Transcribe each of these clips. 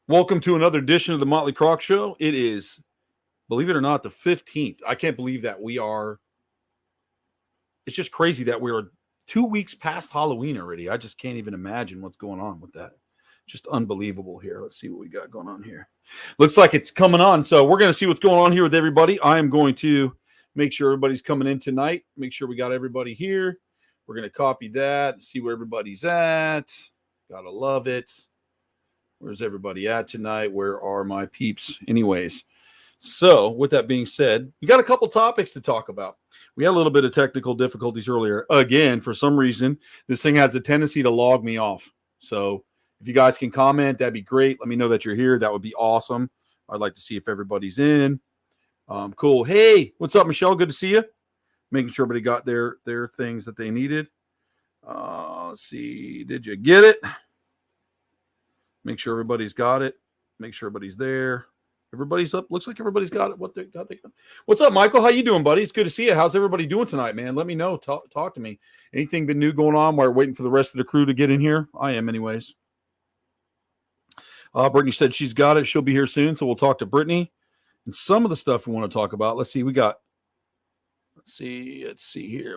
Welcome to another edition of the Motley Croc Show. It is, believe it or not, the 15th. I can't believe that it's just crazy that we're 2 weeks past Halloween already. I just can't even imagine what's going on with that. Just unbelievable here. Let's see what we got going on here. Looks like it's coming on. So we're going to see what's going on here with everybody. I am going to make sure everybody's coming in tonight. Make sure we got everybody here. We're going to copy that, see where everybody's at. Gotta love it. Where's everybody at tonight? Where are my peeps? Anyways, so with that being said, we got a couple topics to talk about. We had a little bit of technical difficulties earlier. Again, for some reason, this thing has a tendency to log me off. So if you guys can comment, that'd be great. Let me know that you're here. That would be awesome. I'd like to see if everybody's in. Cool. Hey, what's up, Michelle? Good to see you. Making sure everybody got their things that they needed. Let's see. Did you get it? Make sure everybody's got it. Make sure everybody's there. Everybody's up. Looks like everybody's got it. What they got? What's up, Michael? How you doing, buddy? It's good to see you. How's everybody doing tonight, man? Let me know. Talk to me. Anything been new going on while we're waiting for the rest of the crew to get in here? I am, anyways. Brittany said she's got it. She'll be here soon, so we'll talk to Brittany and some of the stuff we want to talk about. Let's see. Let's see here.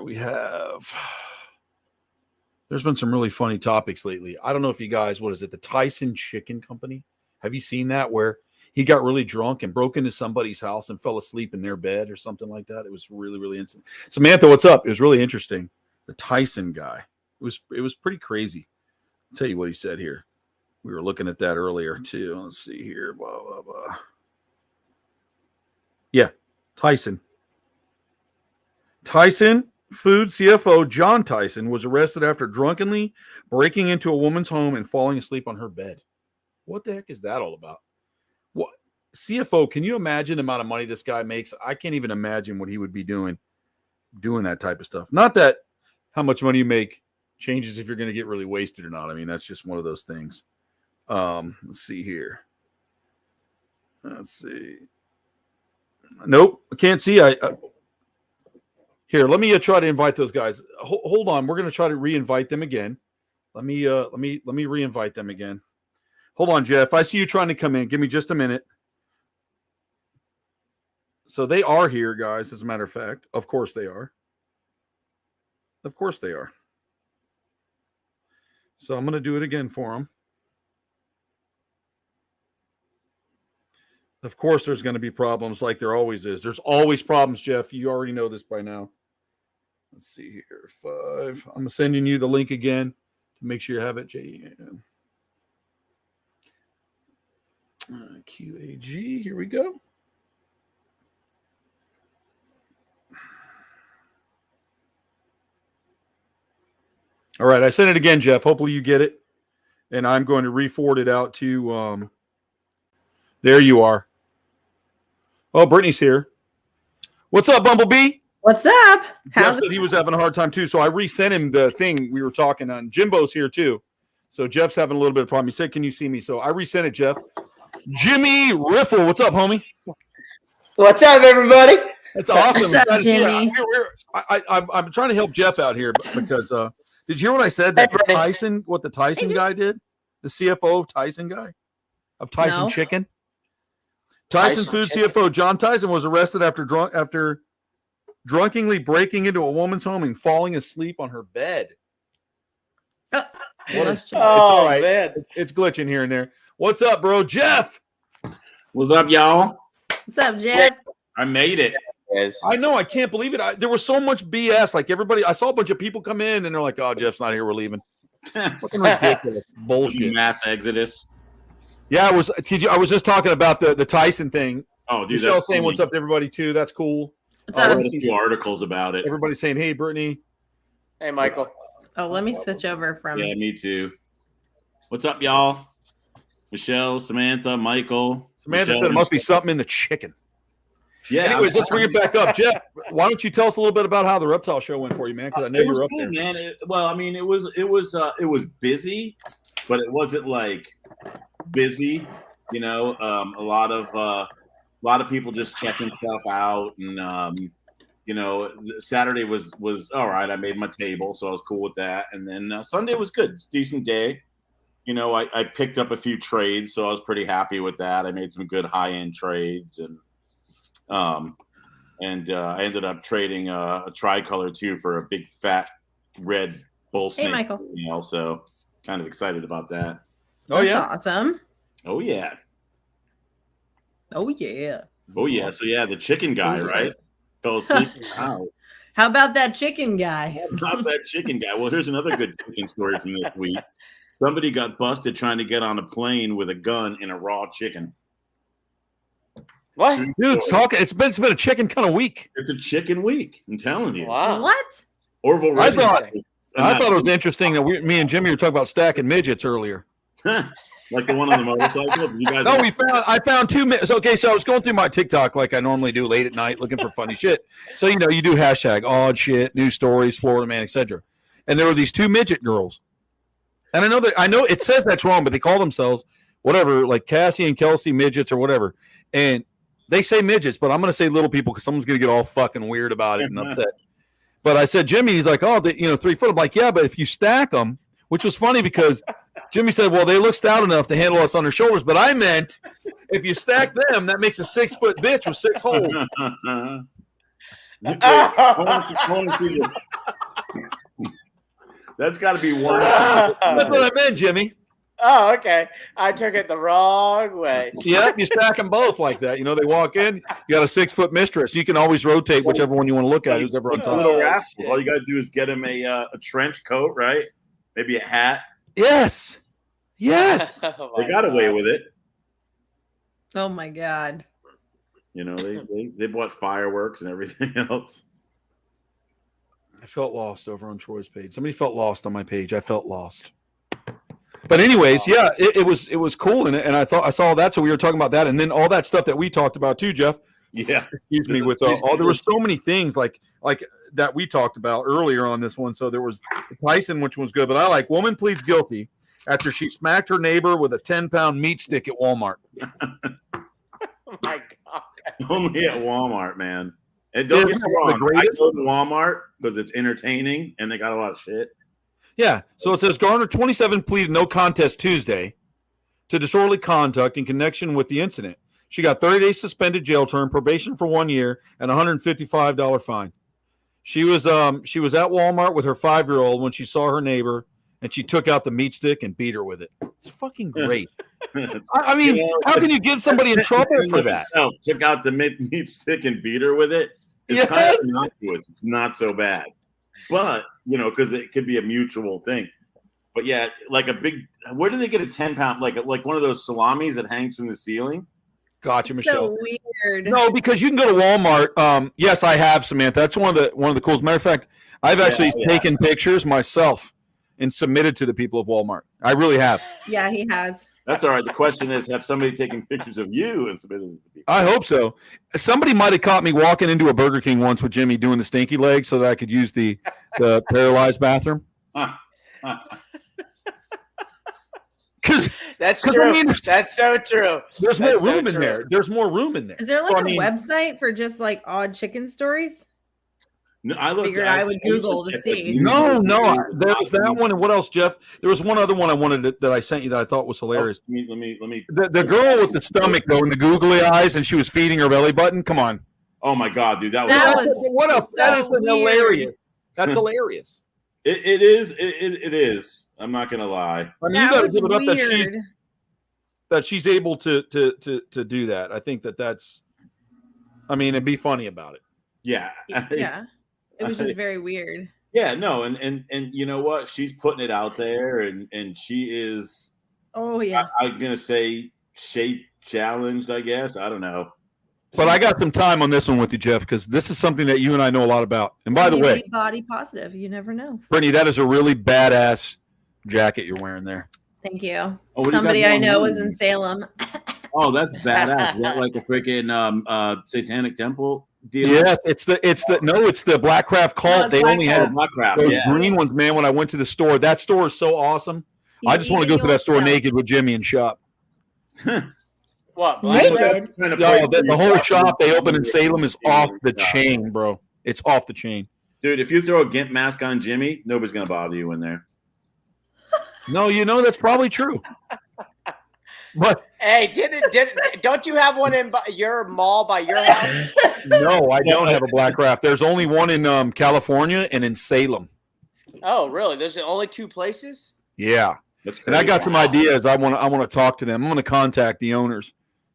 There's been some really funny topics lately. I don't know if you guys, what is it? The Tyson Chicken Company. Have you seen that where he got really drunk and broke into somebody's house and fell asleep in their bed or something like that? It was really, really insane. Samantha, what's up? It was really interesting. The Tyson guy. It was pretty crazy. I'll tell you what he said here. We were looking at that earlier too. Let's see here. Blah, blah, blah. Yeah, Tyson Food CFO John Tyson was arrested after drunkenly breaking into a woman's home and falling asleep on her bed. What the heck is that all about? What CFO? Can you imagine the amount of money this guy makes? I can't even imagine what he would be doing that type of stuff. Not that how much money you make changes if you're going to get really wasted or not. I mean, that's just one of those things. Let's see here. Let's see. Nope, I can't see. Here, let me try to invite those guys. Hold on, we're going to try to re-invite them again. Let me re-invite them again. Hold on, Jeff. I see you trying to come in. Give me just a minute. So they are here, guys. As a matter of fact, of course they are. Of course they are. So I'm going to do it again for them. Of course, there's going to be problems like there always is. There's always problems, Jeff. You already know this by now. Let's see here. 5. I'm sending you the link again to make sure you have it. QAG. Here we go. All right. I sent it again, Jeff. Hopefully you get it. And I'm going to re-forward it out to there you are. Oh, Brittany's here. What's up, Bumblebee? What's up? Jeff said he was having a hard time too, so I resent him the thing we were talking on. Jimbo's here too, so Jeff's having a little bit of problem. He said, "Can you see me?" So I resent it, Jeff. Jimmy Riffle, what's up, homie? What's up, everybody? That's awesome. What's up, Jimmy? I'm trying to help Jeff out here because did you hear what I said? That what the Tyson guy did? The CFO of Tyson No. Chicken. Tyson Food CFO John Tyson was arrested after drunkenly breaking into a woman's home and falling asleep on her bed. It's all right. Man. It's glitching here and there. What's up, bro? Jeff. What's up, y'all? What's up, Jeff? I made it. Yes. I know. I can't believe it. There was so much BS. Like everybody, I saw a bunch of people come in and they're like, "Oh, Jeff's not here. We're leaving." Fucking ridiculous bullshit. Mass exodus. Yeah, I was TJ. I was just talking about the Tyson thing. Oh, dude, Michelle's saying what's up to everybody too. That's cool. What's I up? read a few articles about it. Everybody's saying, "Hey, Brittany." Hey, Michael. Oh, let me switch over from. Yeah, me too. What's up, y'all? Michelle, Samantha, Michael. Samantha said it must be something in the chicken. Yeah. Anyways, let's bring it back up, Jeff. Why don't you tell us a little bit about how the reptile show went for you, man? Because I know you were up there, man. It was busy, but it wasn't like busy. You know, a lot of people just checking stuff out, and you know, Saturday was all right. I made my table, so I was cool with that. And then Sunday was good. It's a decent day. you know, I picked up a few trades, so I was pretty happy with that. I made some good high-end trades, and I ended up trading a tricolor too for a big fat red bull snake. Hey, Michael. You know, so kind of excited about that. Oh yeah, awesome. Oh yeah. Oh yeah. Oh yeah. So yeah, the chicken guy, right? Fell asleep in the house. How about that chicken guy? Not that chicken guy. Well, here's another good chicken story from this week. Somebody got busted trying to get on a plane with a gun and a raw chicken. What? dude, it's been a chicken kind of week. It's a chicken week. I'm telling you. Wow. What? Orville I Register. thought it was interesting that me and Jimmy were talking about stacking midgets earlier. Like the one on the motorcycle. You guys No, I found 2 minutes. Okay, so I was going through my TikTok like I normally do late at night, looking for funny shit. So you do hashtag odd shit, news stories, Florida man, etc. And there were these 2 midget girls, and I know it says that's wrong, but they call themselves whatever, like Cassie and Kelsey midgets or whatever, and they say midgets, but I'm gonna say little people because someone's gonna get all fucking weird about it and upset. But I said Jimmy, he's like, 3 foot. I'm like, yeah, but if you stack them, which was funny because Jimmy said, well, they look stout enough to handle us on their shoulders. But I meant if you stack them, that makes a 6-foot bitch with 6 holes. That's got to be one. That's what I meant, Jimmy. Oh, okay. I took it the wrong way. Yeah, you stack them both like that. They walk in, you got a 6-foot mistress. You can always rotate whichever one you want to look at, who's ever on Like top. little rascals. All you got to do is get him a trench coat, right? Maybe a hat. Yes. Oh They got away with it. Oh my God. They bought fireworks and everything else. I felt lost over on Troy's page. Somebody felt lost on my page. I felt lost. But anyways, yeah, it was cool, and I thought I saw that, so we were talking about that, and then all that stuff that we talked about too, Jeff. Yeah, excuse me. With there were so many things like that we talked about earlier on this one. So there was Tyson, which was good, but I like woman pleads guilty after she smacked her neighbor with a 10-pound meat stick at Walmart. Oh my God. Only at Walmart, man. And don't get me wrong, I go to Walmart because it's entertaining and they got a lot of shit. Yeah. So it says Garner, 27, pleaded no contest Tuesday to disorderly conduct in connection with the incident. She got 30 days suspended jail term, probation for 1 year, and $155 fine. She was at Walmart with her 5-year-old when she saw her neighbor, and she took out the meat stick and beat her with it. It's fucking great. I mean, how can you get somebody in trouble for that? No, took out the meat stick and beat her with it. It's kind of innocuous. It's not so bad. But, because it could be a mutual thing. But yeah, like a big, where do they get a 10-pound, like one of those salamis that hangs from the ceiling? Gotcha, Michelle. So weird. No, because you can go to Walmart. Yes, I have, Samantha. That's one of the coolest. Matter of fact, I've actually taken pictures myself and submitted to the people of Walmart. I really have. Yeah, he has. That's all right. The question is, have somebody taken pictures of you and submitted them to people? I hope so. Somebody might have caught me walking into a Burger King once with Jimmy doing the stinky leg so that I could use the paralyzed bathroom. Because that's true. I mean, that's so true. There's more room in there. There's more room in there. Is there like a website for just like odd chicken stories? No, I would Google to see. No. There was that one, and what else, Jeff? There was one other one I wanted that I sent you that I thought was hilarious. Let me. The girl with the stomach though, and the googly eyes, and she was feeding her belly button. Come on. Oh my God, dude, that was what else? That is hilarious. That's hilarious. It is. I'm not gonna lie. I mean, you got to give it up that she's able to do that. I think that's. I mean, and be funny about it. Yeah. Yeah. It was just very weird. Yeah, no, and you know what? She's putting it out there, and she is. Oh yeah. I'm gonna say shape challenged. I guess I don't know. But I got some time on this one with you, Jeff, because this is something that you and I know a lot about. And by the way, body positive. You never know. Brittany, that is a really badass jacket you're wearing there. Thank you. Somebody I know was in Salem. Oh, that's badass. Is that like a freaking satanic temple deal? Yes, it's the Black Craft cult. They only had those green ones, man. When I went to the store, that store is so awesome. I just want to go to that store naked with Jimmy and shop. What? Naked? The whole shop they open in Salem is off the chain, bro. It's off the chain. Dude, if you throw a GIMP mask on Jimmy, nobody's gonna bother you in there. No, that's probably true. But Hey, don't you have one in your mall by your house? no, I don't have a black craft. There's only one in California and in Salem. Oh, really? There's only 2 places? Yeah. That's And I crazy. got some ideas. I want to talk to them. I'm going to contact the owners.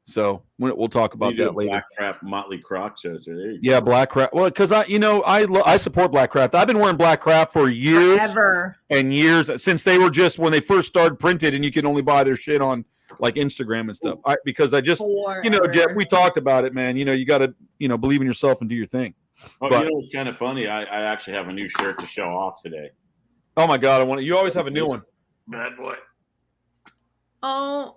So we'll talk about You do that a later. Black Craft Motley Croc shows. There you go. Yeah, black craft. Well, because I support black craft. I've been wearing black craft for years Forever. and years since they were just when they first started printed, and you could only buy their shit on like Instagram and stuff. Because I just Jeff, we talked about it, man. You got to believe in yourself and do your thing. Oh, But- it's kind of funny. I actually have a new shirt to show off today. Oh my God, I want you always have a new one. Bad boy. Oh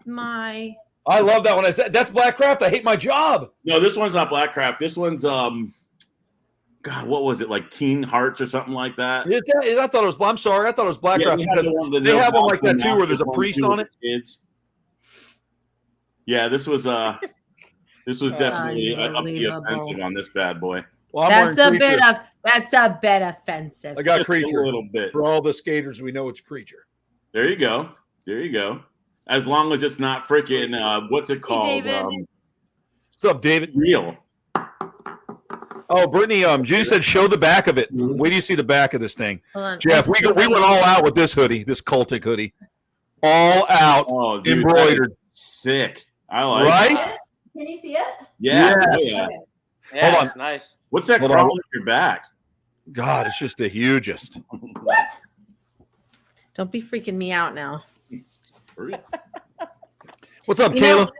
my. I love that one. I said that's black craft. I hate my job. No, this one's not Black Craft. This one's God, what was it, like Teen Hearts or something like that? I thought it was. I'm sorry. I thought it was black craft. they Because they have one like that too, where there's a priest on it. Kids. Yeah, this was definitely up the offensive on this bad boy. Well, That's a bit offensive. I got Just creature. a little bit. For all the skaters, we know it's creature. There you go. There you go. As long as it's not freaking what's it called? David. What's up, David? Real. Oh, Brittany, Judy said show the back of it. Wait do you see the back of this thing? Hold on. Jeff, we went all out with this hoodie, this cultic hoodie. All out, Oh, dude, embroidered. that is sick. I like Right? it. Can you see it? Yeah. Yes. Oh, yeah. Yeah, Hold on. it's nice. What's that Hold on. crawling up your back? God, it's just the hugest. What? Don't be freaking me out now. What's up, You know, Kayla?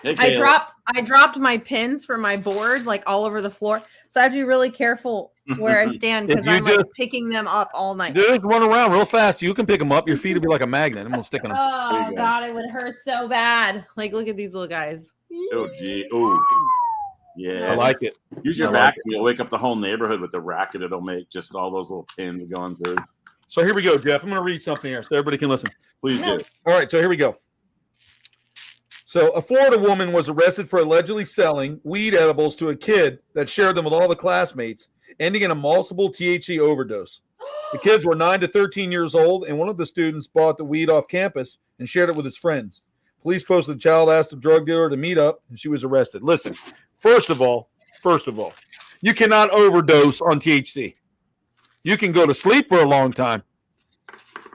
Hey, I Caleb. dropped my pins for my board like all over the floor. So I have to be really careful where I stand because If you I'm like just- picking them up all night. Just run around real fast. You can pick them up. Your feet will be like a magnet. I'm gonna stick them. There Oh you go. God, it would hurt so bad. Like, look at these little guys. Oh, gee. Oh. Yeah. I like it. Use your I back. like You'll wake up the whole neighborhood with the racket it'll make. Just all those little pins going through. So here we go, Jeff. I'm gonna read something here so everybody can listen. Please No. do. All right, so here we go. So a Florida woman was arrested for allegedly selling weed edibles to a kid that shared them with all the classmates, ending in a multiple THC overdose. The kids were 9 to 13 years old, and one of the students bought the weed off campus and shared it with his friends. Police posted the child asked the drug dealer to meet up, and she was arrested. Listen, first of all, you cannot overdose on THC. You can go to sleep for a long time,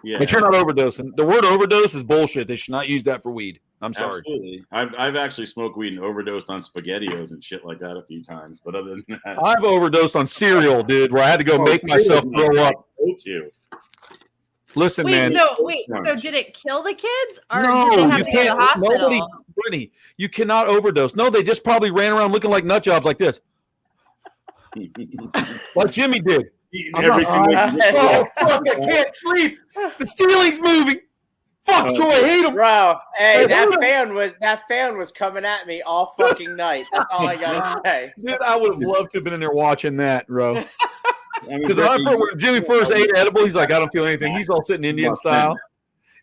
Yeah. but you're not overdosing. The word overdose is bullshit. They should not use that for weed. I'm sorry. Absolutely. I've actually smoked weed and overdosed on SpaghettiOs and shit like that a few times. But other than that, I've overdosed on cereal, dude, where I had to go make myself throw up. To. Listen, man. So did it kill the kids or No, did they have you to go to the can't. hospital? Nobody, Brittany, you cannot overdose. No, they just probably ran around looking like nut jobs like this, like Jimmy did. Eating I'm everything. not- that you- Oh, fuck, I can't sleep. The ceiling's moving. Fuck, Troy, I hate him. Bro, hey, Hey, that hold fan was coming at me all fucking night. That's all I gotta say. Dude, I would have loved to have been in there watching that, bro. I mean, Because when Jimmy first ate edible, he's like, I don't feel anything. He's all sitting Indian style.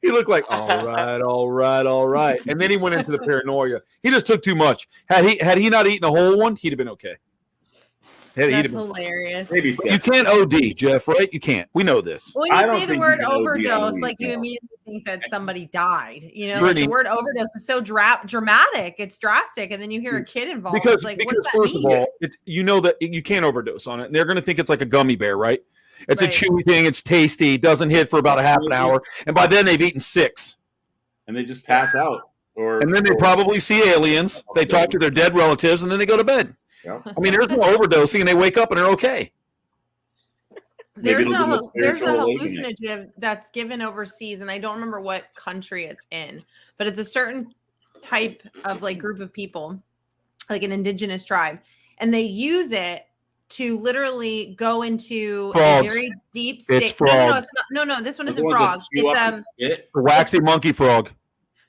He looked like, all right, all right, all right. And then he went into the paranoia. He just took too much. Had he not eaten a whole one, he'd have been okay. He'd That's have been. hilarious. Maybe You can't OD, Jeff, right? You can't. We know this. When I you don't say the think word you can OD on overdose, weed, like you no. immediately think that somebody died. You know, like Brittany. the word overdose is so dramatic. It's drastic, and then you hear a kid involved. Because, it's like, what because does that first mean? of all, it's that you can't overdose on it. And they're going to think it's like a gummy bear, right? It's Right. a chewy thing. It's tasty. Doesn't hit for about a half an hour. And by then, they've eaten 6. and they just pass out. And then they probably see aliens. They talk to their dead relatives, and then they go to bed. Yeah. I mean, there's no overdosing, and they wake up and they're okay. Maybe There's it'll a be a there's a spiritual awakening. hallucinogen that's given overseas, and I don't remember what country it's in, but it's a certain type of like group of people, like an indigenous tribe, and they use it to literally go into Frogs. a very deep state. It's No, no, frogs. it's not. No, this one Those isn't ones that frogs. chew It's up and spit. The waxy monkey frog.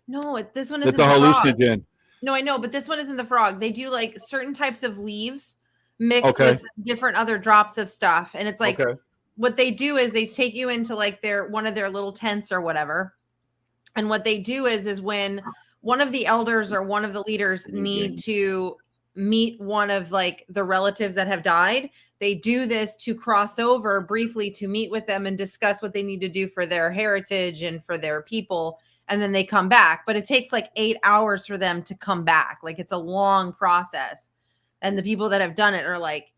no, this one It's isn't a the frog. hallucinogen. No, I know, but this one isn't the frog. They do like certain types of leaves mixed Okay. with different other drops of stuff, and it's like Okay. what they do is they take you into like one of their little tents or whatever, and what they do is when one of the elders or one of the leaders need to meet one of like the relatives that have died, they do this to cross over briefly to meet with them and discuss what they need to do for their heritage and for their people. And then they come back, but it takes like 8 hours for them to come back. Like it's a long process. And the people that have done it are like,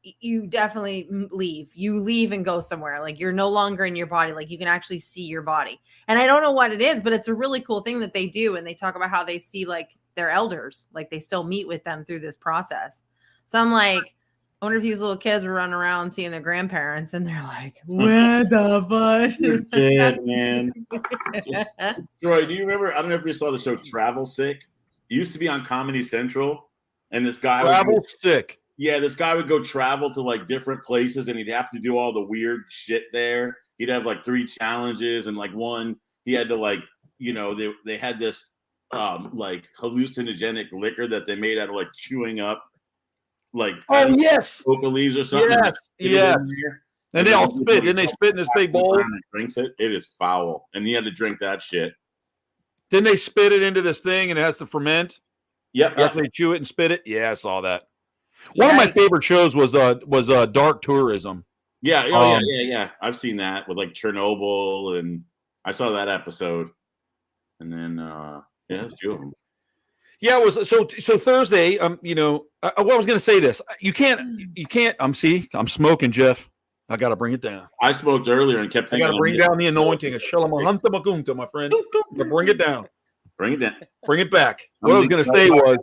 you definitely leave. You leave and go somewhere. Like you're no longer in your body. Like you can actually see your body. And I don't know what it is, but it's a really cool thing that they do. And they talk about how they see like their elders, like they still meet with them through this process. So I'm like, I wonder if these little kids were running around seeing their grandparents and they're like, where the fuck? You're dead, man. Troy, do you remember? I don't know if you saw the show Travel Sick. It used to be on Comedy Central, and this guy Travel Sick. Yeah, this guy would go travel to like different places, and he'd have to do all the weird shit there. He'd have like 3 challenges, and like one, he had to like, they had this like hallucinogenic liquor that they made out of like chewing up like yes, coca leaves or something. Yes. And they all spit. Didn't they spit in this big bowl? Drinks it. It is foul, and he had to drink that shit. Didn't they spit it into this thing and it has to ferment? Yep. After they chew it and spit it. Yeah, I saw that. One of my favorite shows was Dark Tourism. Yeah. I've seen that with like Chernobyl, and I saw that episode. And then a few of them. Yeah, it was so Thursday. I was going to say this. You can't. I'm smoking, Jeff. I got to bring it down. I smoked earlier and kept thinking. I got to bring down the anointing of Shalamagunta, my friend. Bring it down. Bring it down. Bring it back. What I was going to say was,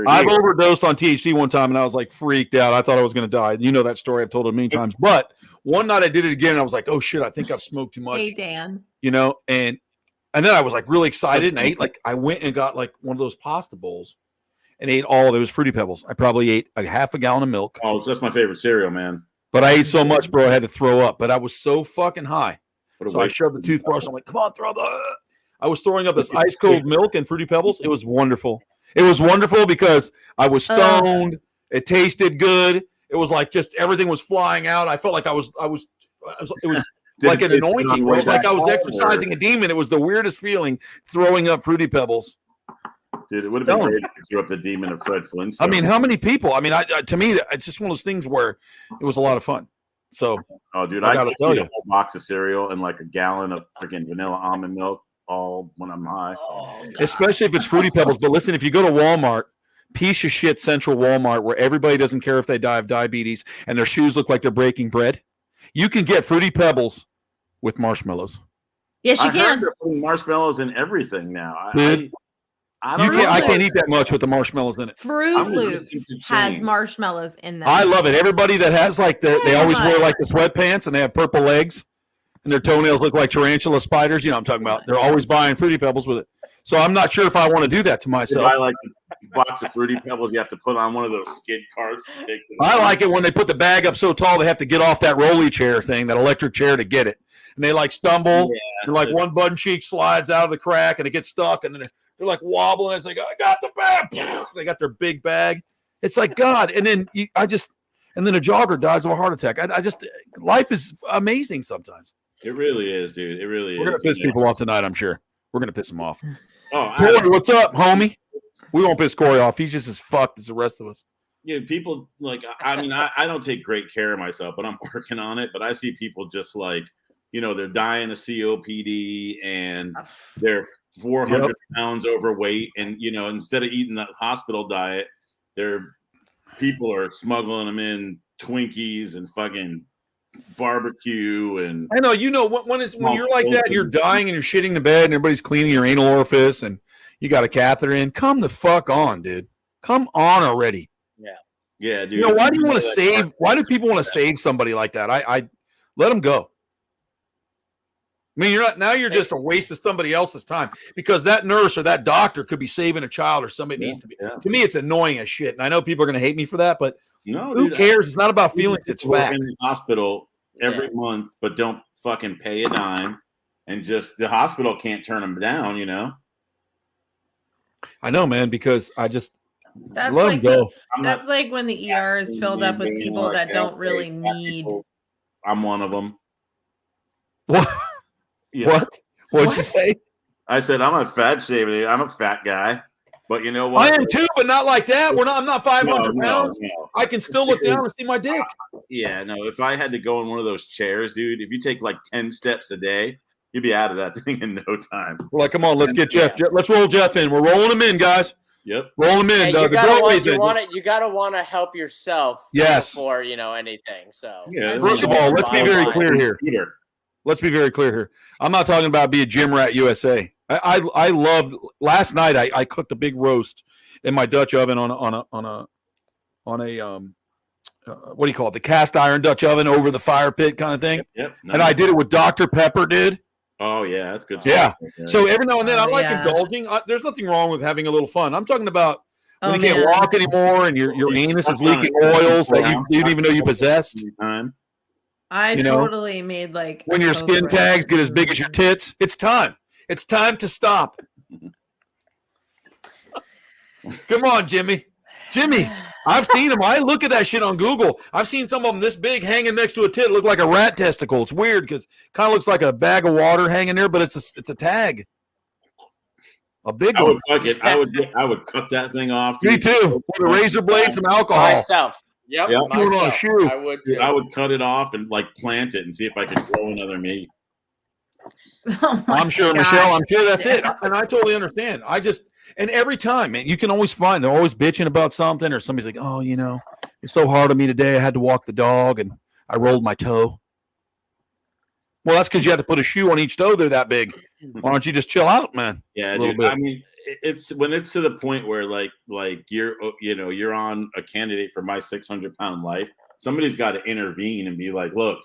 I've overdosed on THC one time, and I was like freaked out. I thought I was going to die. You know that story. I've told it many times. But one night I did it again, and I was like, oh shit, I think I've smoked too much. Hey, Dan. And then I was like really excited, and I went and got like one of those pasta bowls and ate all those Fruity Pebbles. I probably ate a half a gallon of milk. Oh, that's my favorite cereal, man. But I ate so much, bro, I had to throw up. But I was so fucking high. So I shoved the toothbrush. I'm like, come on, throw up. I was throwing up this ice cold milk and Fruity Pebbles. It was wonderful. It was wonderful because I was stoned. It tasted good. It was like just everything was flying out. I felt like it was like an anointing. It was like I was exercising a demon. It was the weirdest feeling throwing up Fruity Pebbles. Dude, it would have been great if you threw up the demon of Fred Flintstone. I mean, how many people? I mean, to me, it's just one of those things where it was a lot of fun. So, dude, I got a whole box of cereal and like a gallon of freaking vanilla almond milk all when I'm high. Especially if it's Fruity Pebbles. But listen, if you go to Walmart, piece of shit Central Walmart, where everybody doesn't care if they die of diabetes and their shoes look like they're breaking bread, you can get Fruity Pebbles with marshmallows. Yes, you can. They're putting marshmallows in everything now. I can't eat that much with the marshmallows in it. Fruit Loops has marshmallows in them. I love it. Everybody that has like they always wear like the sweatpants and they have purple legs and their toenails look like tarantula spiders. You know what I'm talking about. They're always buying Fruity Pebbles with it. So I'm not sure if I want to do that to myself. If I like a box of Fruity Pebbles, you have to put on one of those skid carts to take them. I like it when they put the bag up so tall they have to get off that rolly chair thing, that electric chair, to get it. And they like stumble. And like one button cheek slides out of the crack and it gets stuck, and then they're like wobbling. It's like, I got the bag. They got their big bag. It's like, God. And then and then a jogger dies of a heart attack. Life is amazing sometimes. It really is, dude. It really is. We're going to piss people off tonight, I'm sure. We're going to piss them off. Corey, what's up, homie? We won't piss Corey off. He's just as fucked as the rest of us. Yeah, people like, I mean, I don't take great care of myself, but I'm working on it. But I see people just like, they're dying of COPD and they're 400 pounds overweight. And, instead of eating the hospital diet, people are smuggling them in Twinkies and fucking barbecue. And I know, when you're like that, and you're dying and you're shitting the bed and everybody's cleaning your anal orifice and you got a catheter in. Come the fuck on, dude. Come on already. Yeah, dude. Why do you want to save? Why do people want to save somebody like that? I let them go. I mean, you're just a waste of somebody else's time, because that nurse or that doctor could be saving a child, or somebody needs to be. Yeah. To me, it's annoying as shit. And I know people are going to hate me for that, but who cares? It's not about feelings. It's facts. In the hospital every month, but don't fucking pay a dime, and just the hospital can't turn them down, I know, man, because that's let like them go. That's like when the ER is filled up with people that don't really need. I'm one of them. What? Yeah. What? What'd you say? I said I'm a fat shaming. I'm a fat guy. But you know what? I am too, but not like that. I'm not 500 pounds. No. I can still look down and see my dick. Yeah, no. If I had to go in one of those chairs, dude, if you take like 10 steps a day, you'd be out of that thing in no time. We're like, come on, let's get Jeff. Let's roll Jeff in. We're rolling him in, guys. Yep. Roll him in. Hey, you gotta want to help yourself. Yes. Before anything. So Yeah. First of all, let's be very clear here. Let's be very clear here. I'm not talking about be a gym rat USA. I loved last night. I cooked a big roast in my Dutch oven on a what do you call it? The cast iron Dutch oven over the fire pit kind of thing. Yep. And I did it with Dr. Pepper, dude. Oh yeah, that's good. Yeah. Stuff. So every now and then I like yeah. indulging. There's nothing wrong with having a little fun. I'm talking about when you can't walk anymore and your anus is leaking oils that you didn't even know you possessed. I totally made like when your skin tags get as big as your tits. It's time. It's time to stop. Come on, Jimmy. Jimmy, I've seen them. I look at that shit on Google. I've seen some of them this big hanging next to a tit. Look like a rat testicle. It's weird because it kind of looks like a bag of water hanging there, but it's a tag. A big one. I would fuck it. I would cut that thing off. Me too. With a razor blade, some alcohol. Myself. Yep. Yep. Myself. On a shoe. I would too. I would cut it off and like plant it and see if I could grow another meat. I'm sure, Michelle. I'm sure that's it. And I totally understand. And every time, man, you can always find they're always bitching about something, or somebody's like, "Oh, it's so hard on me today. I had to walk the dog and I rolled my toe." Well, that's because you had to put a shoe on each toe. They're that big. Why don't you just chill out, man? Yeah, dude. I mean, it's when it's to the point where like you're on a candidate for my 600-pound life. Somebody's got to intervene and be like, "Look,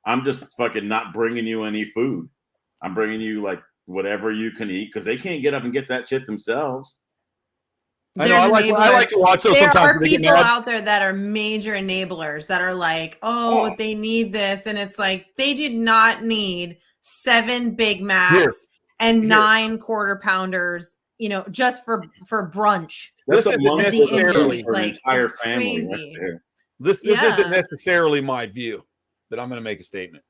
I'm just fucking not bringing you any food. I'm bringing you like whatever you can eat because they can't get up and get that shit themselves." I know. I like to watch those there sometimes. There are people out there that are major enablers that are like, oh, they need this. And it's like, they did not need 7 Big Macs and 9 quarter pounders, just for brunch. That's this a month necessarily for an entire family right there. This isn't necessarily my view, but I'm going to make a statement.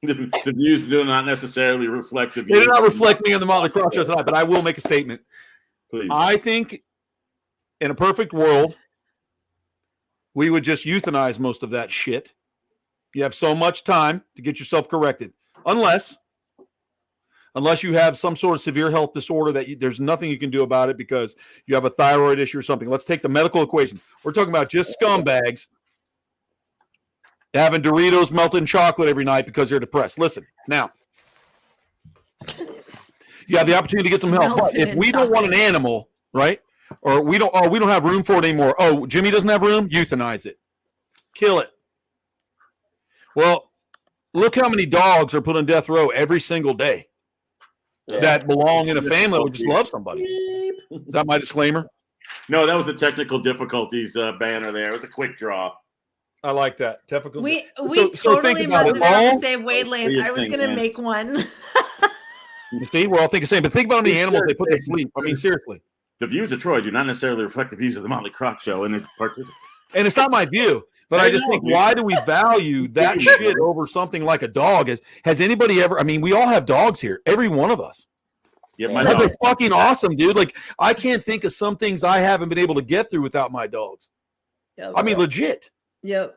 The views do not necessarily reflect the views. They do not reflect me on the Motley Croc show tonight, but I will make a statement. Please. I think in a perfect world, we would just euthanize most of that shit. You have so much time to get yourself corrected. Unless you have some sort of severe health disorder that there's nothing you can do about it because you have a thyroid issue or something. Let's take the medical equation. We're talking about just scumbags having Doritos melted in chocolate every night because they're depressed. Listen, now, you have the opportunity to get some help. But if we don't want an animal, right? Or we don't have room for it anymore. Oh, Jimmy doesn't have room? Euthanize it. Kill it. Well, look how many dogs are put on death row every single day that belong in a family that would just love somebody. Is that my disclaimer? No, that was the technical difficulties banner there. It was a quick draw. I like that. Technical. We totally must have been on the same wavelength. I was going to make one. See, we're all thinking the same. But think about how many animals they put to sleep. I mean, seriously. The views of Troy do not necessarily reflect the views of the Motley Croc show and its participants. And it's not my view, but I just think, why do we value that shit over something like a dog? Has anybody ever? I mean, we all have dogs here. Every one of us. Yeah, they're fucking awesome, dude. Like, I can't think of some things I haven't been able to get through without my dogs. Yep. I mean, legit. Yep.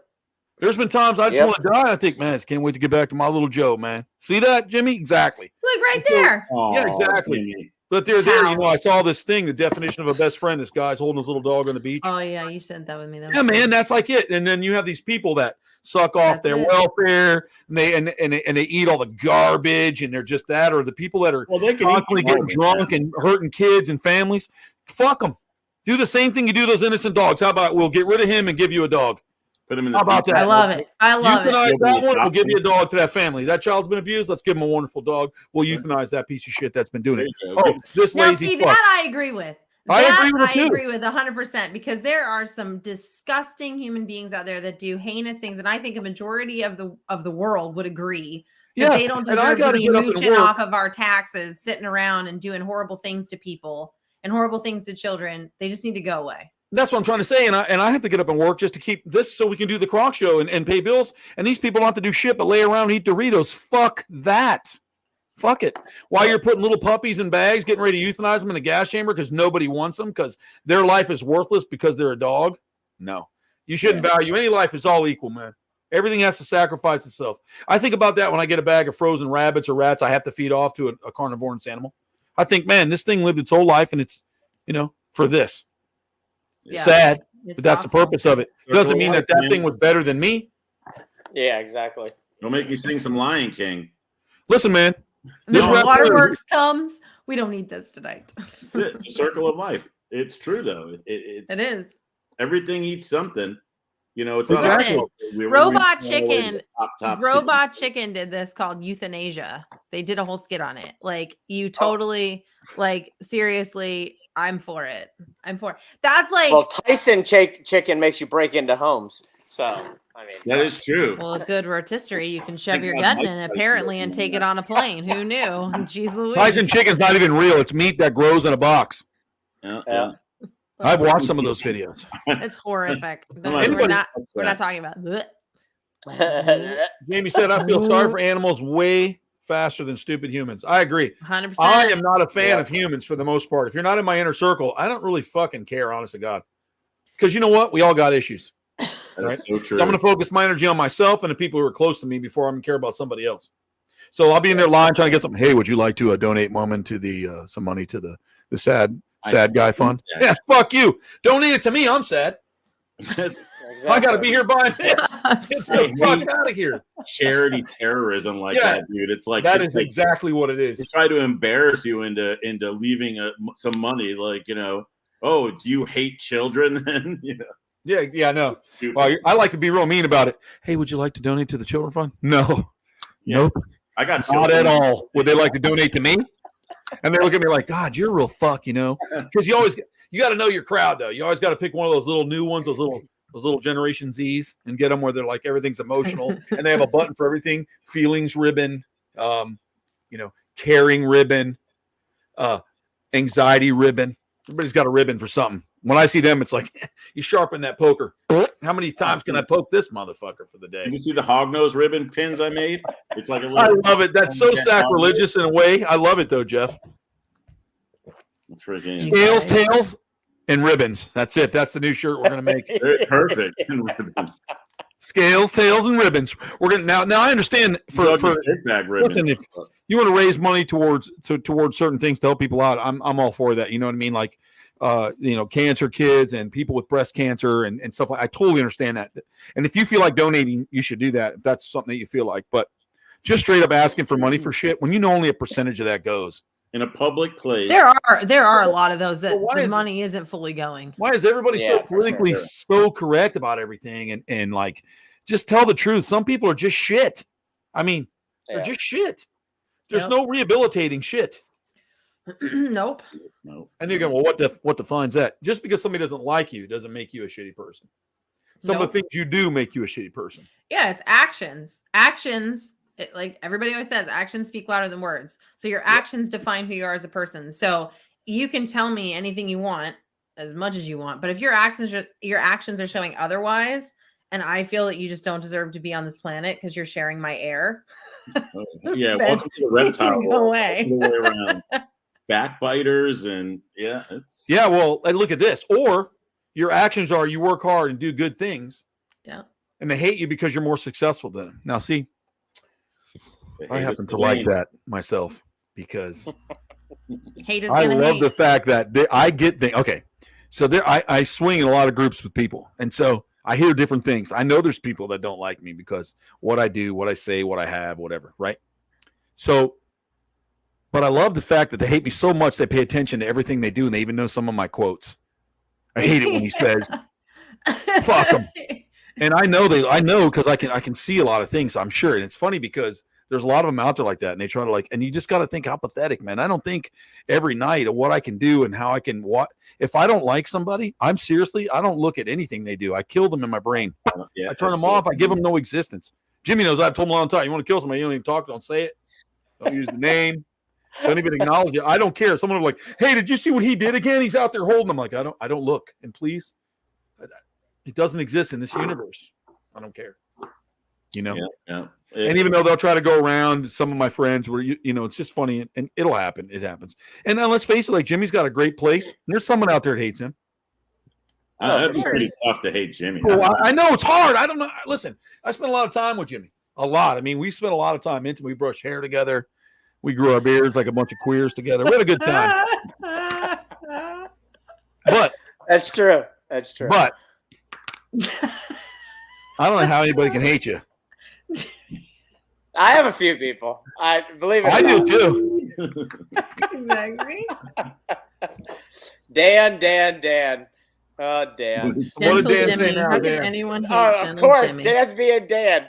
There's been times I just want to die. I think, man, I can't wait to get back to my little Joe, man. See that, Jimmy? Exactly. Look right there. Yeah, exactly. Jimmy. But they're there. I saw this thing, the definition of a best friend. This guy's holding his little dog on the beach. Oh, yeah, you sent that with me. Yeah, man, that's like it. And then you have these people that suck off their welfare, and they eat all the garbage, and they're just that, or the people that are constantly getting drunk and hurting kids and families. Fuck them. Do the same thing you do those innocent dogs. How about we'll get rid of him and give you a dog? Put him in the How about that? I love it. Euthanize that one. We'll give you a dog to that family. That child's been abused. Let's give him a wonderful dog. We'll euthanize that piece of shit that's been doing it. Oh, this lazy fuck. That I agree with. I agree with 100% because there are some disgusting human beings out there that do heinous things, and I think a majority of the world would agree that they don't deserve to be mooching off of our taxes, sitting around and doing horrible things to people and horrible things to children. They just need to go away. That's what I'm trying to say, and I have to get up and work just to keep this so we can do the Croc show and pay bills. And these people don't have to do shit but lay around and eat Doritos. Fuck that. Fuck it. While you're putting little puppies in bags, getting ready to euthanize them in a gas chamber because nobody wants them because their life is worthless because they're a dog. No, you shouldn't value any life is all equal, man. Everything has to sacrifice itself. I think about that when I get a bag of frozen rabbits or rats I have to feed off to a carnivorous animal. I think, man, this thing lived its whole life and it's, for this. Yeah. Sad, It's but that's the awful. purpose of it. Doesn't mean that thing was better than me. Yeah, exactly. Don't make me sing some Lion King. Listen, man. And then This the rapper- waterworks comes. We don't need this tonight. That's it. It's a circle of life. It's true, though. It is. Everything eats something. It's Exactly. not Robot reaching all the way to Chicken. the top Robot Chicken did this called Euthanasia. They did a whole skit on it. Like you totally, like seriously, I'm for it. I'm for it. That's like, Well, Tyson chicken makes you break into homes. So, I mean, That is true. well, a good rotisserie. You can shove Thank your God gut Mike in it Tyson apparently was and doing take it that. on a plane. Who knew? Jeez Louise. Tyson chicken's not even real. It's meat that grows in a box. Yeah. I've watched some of those videos. It's horrific. Anybody- We're not talking about bleh. Jamie said, I feel sorry for animals way faster than stupid humans. I agree. 100%. I am not a fan Yeah. of humans for the most part. If you're not in my inner circle, I don't really fucking care, honest to God. Because you know what? We all got issues. That Right. is so true. So I'm going to focus my energy on myself and the people who are close to me before I'm going to care about somebody else. So I'll be in their line trying to get something. Hey, would you like to donate to the some money to the sad guy fund? Yeah. Yeah, fuck you. Donate it to me. I'm sad. That's I got to be here buying this. I'm Get so- the fuck out of here. charity terrorism like Yeah. that, dude. It's like That it's is like exactly what it is. they try to embarrass you into leaving some money. Like, oh, do you hate children? Then Yeah, no. Well, I like to be real mean about it. Hey, would you like to donate to the children fund? No. Yeah. Nope. I got Not children. at all. Would they like to donate to me? And they look at me like, God, you're a real fuck, Because you got to know your crowd, though. You always got to pick one of those little new ones, those little Generation Zs, and get them where they're like everything's emotional, and they have a button for everything: feelings ribbon, caring ribbon, anxiety ribbon. Everybody's got a ribbon for something. When I see them, it's like you sharpen that poker. How many times can I poke this motherfucker for the day? Did you see the hognose ribbon pins I made? It's like a I little. love it. That's so sacrilegious in a way. I love it though, Jeff. It's freaking Scales, tails, and ribbons. That's it. That's the new shirt we're gonna make. perfect. And ribbons. Scales, tails, and ribbons. We're gonna now. I understand for Dick bag ribbons. listen, if you want to raise money towards certain things to help people out. I'm all for that. You know what I mean? Like, cancer kids and people with breast cancer and stuff like. I totally understand that. And if you feel like donating, you should do that. If that's something that you feel like. But just straight up asking for money for shit when only a percentage of that goes. in a public place. There are a lot of those that Well, why the is- money isn't fully going. Why is everybody Yeah, so for politically sure. so correct about everything and like just tell the truth? Some people are just shit. I mean, they're Yeah. just shit. There's Yep. no rehabilitating shit. Nope. No. And you're going, well, what defines that? Just because somebody doesn't like you doesn't make you a shitty person. Some of Nope. the things you do make you a shitty person. Yeah, it's actions. Actions, like everybody always says, actions speak louder than words. So your actions define who you are as a person. So you can tell me anything you want, as much as you want, but if your actions are showing otherwise, and I feel that you just don't deserve to be on this planet because you're sharing my air, Yeah, Then welcome to the reptile go world. away. All the way around. Backbiters and it's Yeah, well, and look at this. Or your actions are you work hard and do good things. Yeah. And they hate you because you're more successful than them. Now, see, they I hate happen us to the like same. that myself because hate is I gonna love hate. the fact that I get things. Okay. So I swing in a lot of groups with people. And so I hear different things. I know there's people that don't like me because what I do, what I say, what I have, whatever. Right. So, but I love the fact that they hate me so much they pay attention to everything they do and they even know some of my quotes. I hate it when he says, fuck 'em. and I know because I can see a lot of things, I'm sure. And it's funny because there's a lot of them out there like that. And they try to and you just got to think how pathetic, man. I don't think every night of what I can do and how I can if I don't like somebody, I don't look at anything they do. I kill them in my brain. Yeah, I turn them off. I give them no existence. Jimmy knows I've told him a long time. You want to kill somebody, you don't even talk, don't say it. Don't use the name. Don't even acknowledge it. I don't care. Someone will be like, hey, did you see what he did again? He's out there holding them. Like, I don't look. And please, it doesn't exist in this universe. I don't care. you know. Yeah. And even though they'll try to go around some of my friends where you know, it's just funny and it'll happen. It happens. And then let's face it, like Jimmy's got a great place. There's someone out there that hates him. That'd be pretty tough to hate Jimmy. Well, I know it's hard. I don't know. Listen, I spent a lot of time with Jimmy. A lot. I mean, we spent a lot of time intimate. We brushed hair together. We grew our beards like a bunch of queers together. We had a good time. But That's true. That's true. But I don't know how anybody can hate you. I have a few people. I believe it. I or do not. too. Exactly. Dan. Oh, Dan. What did Gentle Dan Jimmy. say now, How can Dan? anyone hate Oh, of Gentle course. Jimmy? Dan's being Dan.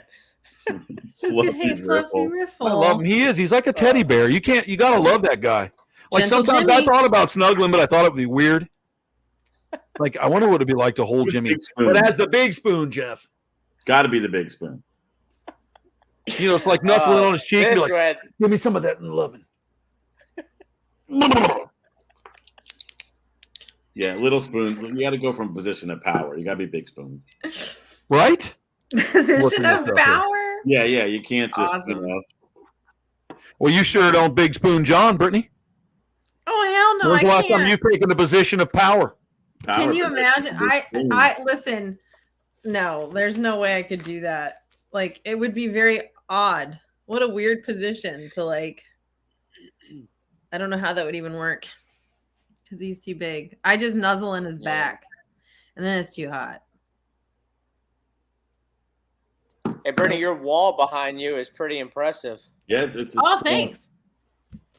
Who could hate Fluffy I Riffle? love him. He is. He's like a teddy bear. You gotta love that guy. Like Gentle sometimes I Jimmy. thought about snuggling, but I thought it would be weird. Like I wonder what it'd be like to hold Jimmy. Big spoon. But as the big spoon, Jeff. Got to be the big spoon. You know, it's like nuzzling on his cheek. And This be like, one. give me some of that loving. Yeah, little spoon. You got to go from position of power. You got to be big spoon. Right? Position Working of this stuff here. power. Yeah. You can't just, Awesome. Well, you sure don't big spoon John, Brittany. Oh hell no! When's the I last time can't. you've taken the position of power? power Can you position. imagine? Big spoon. I listen. No, there's no way I could do that. Like it would be very odd. What a weird position to like. I don't know how that would even work because he's too big. I just nuzzle in his back, and then it's too hot. Hey, Brittany, your wall behind you is pretty impressive. Yeah, it's Oh, thanks.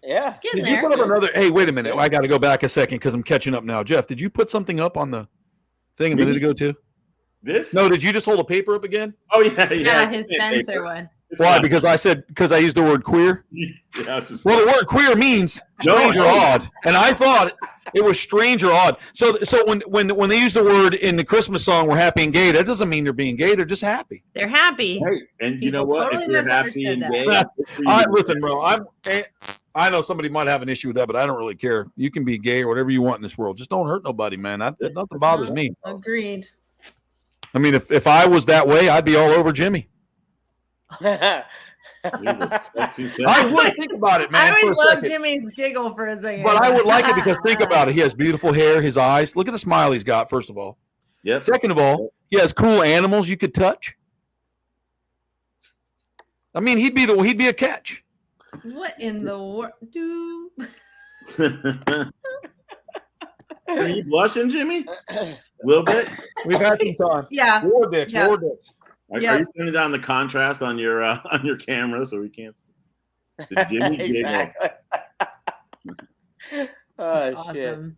Yeah. It's getting Did you there. put up another? Hey, wait a minute. I got to go back a second because I'm catching up now. Jeff, did you put something up on the thing a minute ago too? This? No, did you just hold a paper up again? Oh yeah. Yeah, it's his sandpaper. sensor one. It's Why? not- Because I used the word queer. Yeah, it's just Well, the word queer means No, strange or no. odd, and I thought it was strange or odd. So when they use the word in the Christmas song, "We're happy and gay," that doesn't mean they're being gay. They're just happy. They're happy. Hey, and you know People what? totally If you're happy and misunderstood gay, that. good for you. Listen, bro. I know somebody might have an issue with that, but I don't really care. You can be gay or whatever you want in this world. Just don't hurt nobody, man. Nothing bothers me. Agreed. I mean, if I was that way, I'd be all over Jimmy. He's a sexy, sexy. I would think about it, man. I for always a love second. Jimmy's giggle for a second. But I would like it because think about it. He has beautiful hair, his eyes. Look at the smile he's got, first of all. Yep. Second of all, he has cool animals you could touch. I mean, he'd be a catch. What in the world? Do Are you blushing, Jimmy? A little bit. We've had some time. yeah. War dicks. Yeah. Are Yeah. you turning down the contrast on your camera so we can't? The Jimmy giggle. Exactly. Oh That's shit. awesome.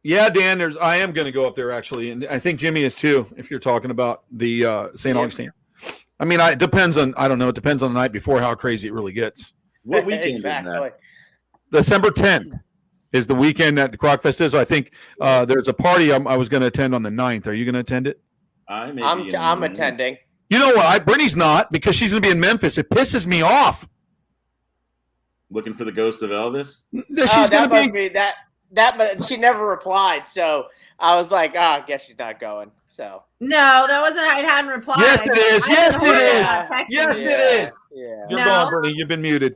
Yeah, Dan. I am going to go up there actually, and I think Jimmy is too. If you're talking about the St. Yeah. Augustine, I mean, it depends on. I don't know. It depends on the night before how crazy it really gets. What weekend Exactly. is that? December 10th is the weekend that the Croc Fest is. I think there's a party I was going to attend on the 9th. Are you going to attend it? I may be in I'm the- attending. You know what? Brittany's not because she's going to be in Memphis. It pisses me off. Looking for the ghost of Elvis. She's going that to must be. be that. She never replied, so I was like, I guess she's not going. So No, that wasn't. I hadn't replied. Yes, it is. Yes, I it is. texted Yes, you. it is. Yeah. You're No. gone, Brittany. You've been muted.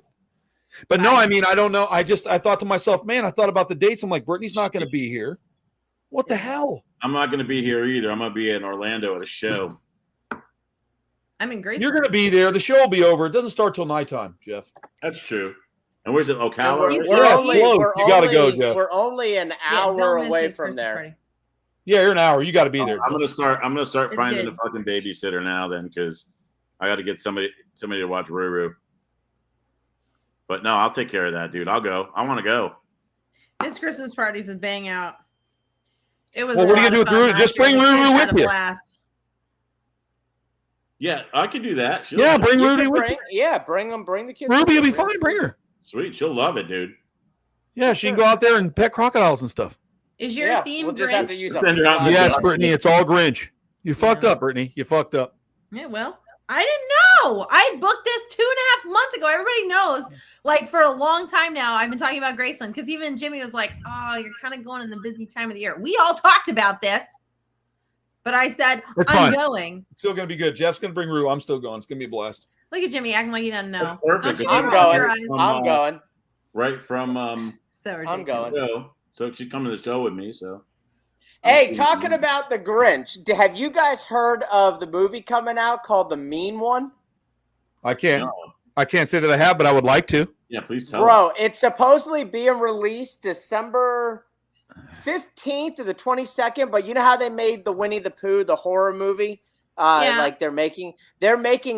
But no, I mean, I don't know. I thought to myself, man, I thought about the dates. I'm like, Brittany's not going to be here. What the hell? I'm not going to be here either. I'm going to be in Orlando at a show. I'm in Grace. You're going to be there. The show will be over. It doesn't start till nighttime, Jeff. That's true. And where's it? And Ocala? we're, You we're can't- only, Close. we're You gotta go, only- Jeff. We're only an hour away from there. Yeah, you're an hour. You got to be there. I'm gonna start It's finding good. a fucking babysitter now then, because I got to get somebody to watch Ruru. But no, I'll take care of that, dude. I'll go. I want to go. This Christmas party's a bang out. It was. Well, a what are you lot gonna of do with fun Ruru? last Just year. bring The Ruru kids had with a you. blast. Yeah, I could do that. Yeah, bring You Ruby can with bring, yeah, bring the kids. Ruby will with be you. fine. Bring her. Sweet, she'll love it, dude. Yeah, she can go out there and pet crocodiles and stuff. Is your Yeah, theme we'll just Grinch? have to use Send her out in the Yes, dark. Brittany, it's all Grinch. You fucked Yeah. up, Brittany. You fucked up. Yeah, well, I didn't know. I booked this 2.5 months ago. Everybody knows. Like for a long time now, I've been talking about Graceland because even Jimmy was like, "Oh, you're kind of going in the busy time of the year." We all talked about this. But I said It's I'm fine. going. It's still gonna be good. Jeff's gonna bring Rue. I'm still going. It's gonna be a blast. Look at Jimmy acting like he doesn't know. That's perfect. Don't you I'm roll your going. eyes? I'm going. Right from So I'm ridiculous. going. show. So she's coming to the show with me. So Hey, talking about the Grinch, have you guys heard of the movie coming out called The Mean One? I can't. No. I can't say that I have, but I would like to. Yeah, please tell us. Bro, it's supposedly being released December 15th or the 22nd, but you know how they made the Winnie the Pooh, the horror movie? Yeah. Like they're making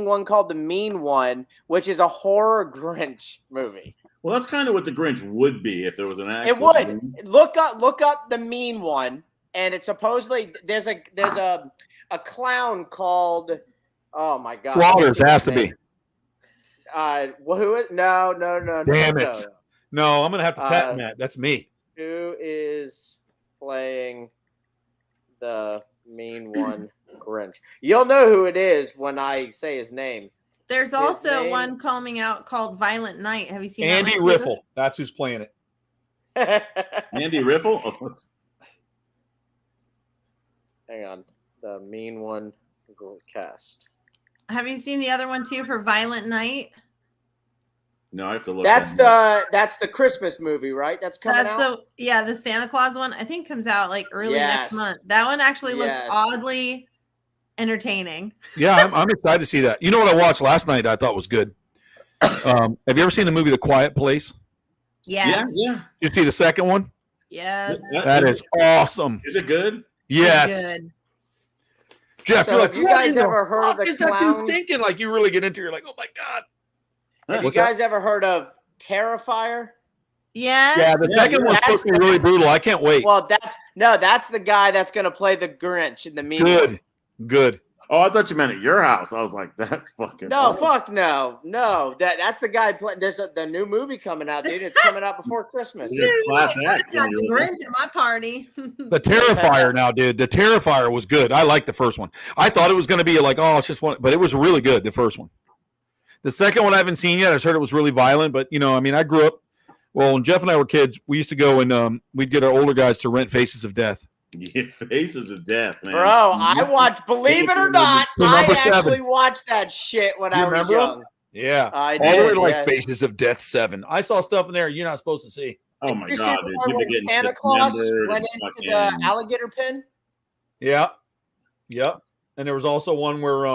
one called The Mean One, which is a horror Grinch movie. Well, that's kind of what the Grinch would be if there was an actual. It would. Look up The Mean One, and it's supposedly there's a clown called, oh my god. Slaughters has to be. Who is no. Damn no. it. No, I'm gonna have to pat Matt. That's me. Who is playing the Mean One Grinch? You'll know who it is when I say his name. There's also one coming out called Violent Night. Have you seen Andy that one, Stephen? Riffle. That's who's playing it. Andy Riffle? Oh, Hang on. The Mean One cast. Have you seen the other one too for Violent Night? no, I have to look. That's that up. the Christmas movie, right? That's coming out. The Santa Claus one. I think comes out like early Yes. next month. That one actually looks Yes. oddly entertaining. Yeah, I'm excited to see that. You know what I watched last night? I thought was good. Have you ever seen the movie The Quiet Place? Yes. Yeah. You see the second one? Yes. That is awesome. Is it good? Yes, Good. Jeff. So You're like, have you what guys in the ever heard of fuck the is that clown? dude thinking? Like you really get into, you're like, oh my god. Have you What's that? guys ever heard of Terrifier? Yes. Yeah, the second one's That's- supposed to be really brutal. I can't wait. Well, that's the guy that's gonna play the Grinch in the Mean One. Good. Oh, I thought you meant at your house. I was like, that fucking. No, fuck no. That's the guy playing. There's the new movie coming out, dude. It's coming out before Christmas. He's a class act. Got the Grinch at my party. The Terrifier now, dude. The Terrifier was good. I liked the first one. I thought it was going to be like, oh, it's just one, but it was really good. The first one. The second one I haven't seen yet. I heard it was really violent, but I mean, I grew up. Well, when Jeff and I were kids, we used to go and we'd get our older guys to rent Faces of Death. Yeah, Faces of Death, man. Bro, I watched. Believe it or not, I Number 7. actually watched that shit when You I was remember young. Yeah, I all the way did. to like Yes. Faces of Death 7. I saw stuff in there you're not supposed to see. Oh my You see god, the dude. one People when getting Santa Claus dismembered went and into the fucking- alligator pen? Yeah, yep. And there was also one where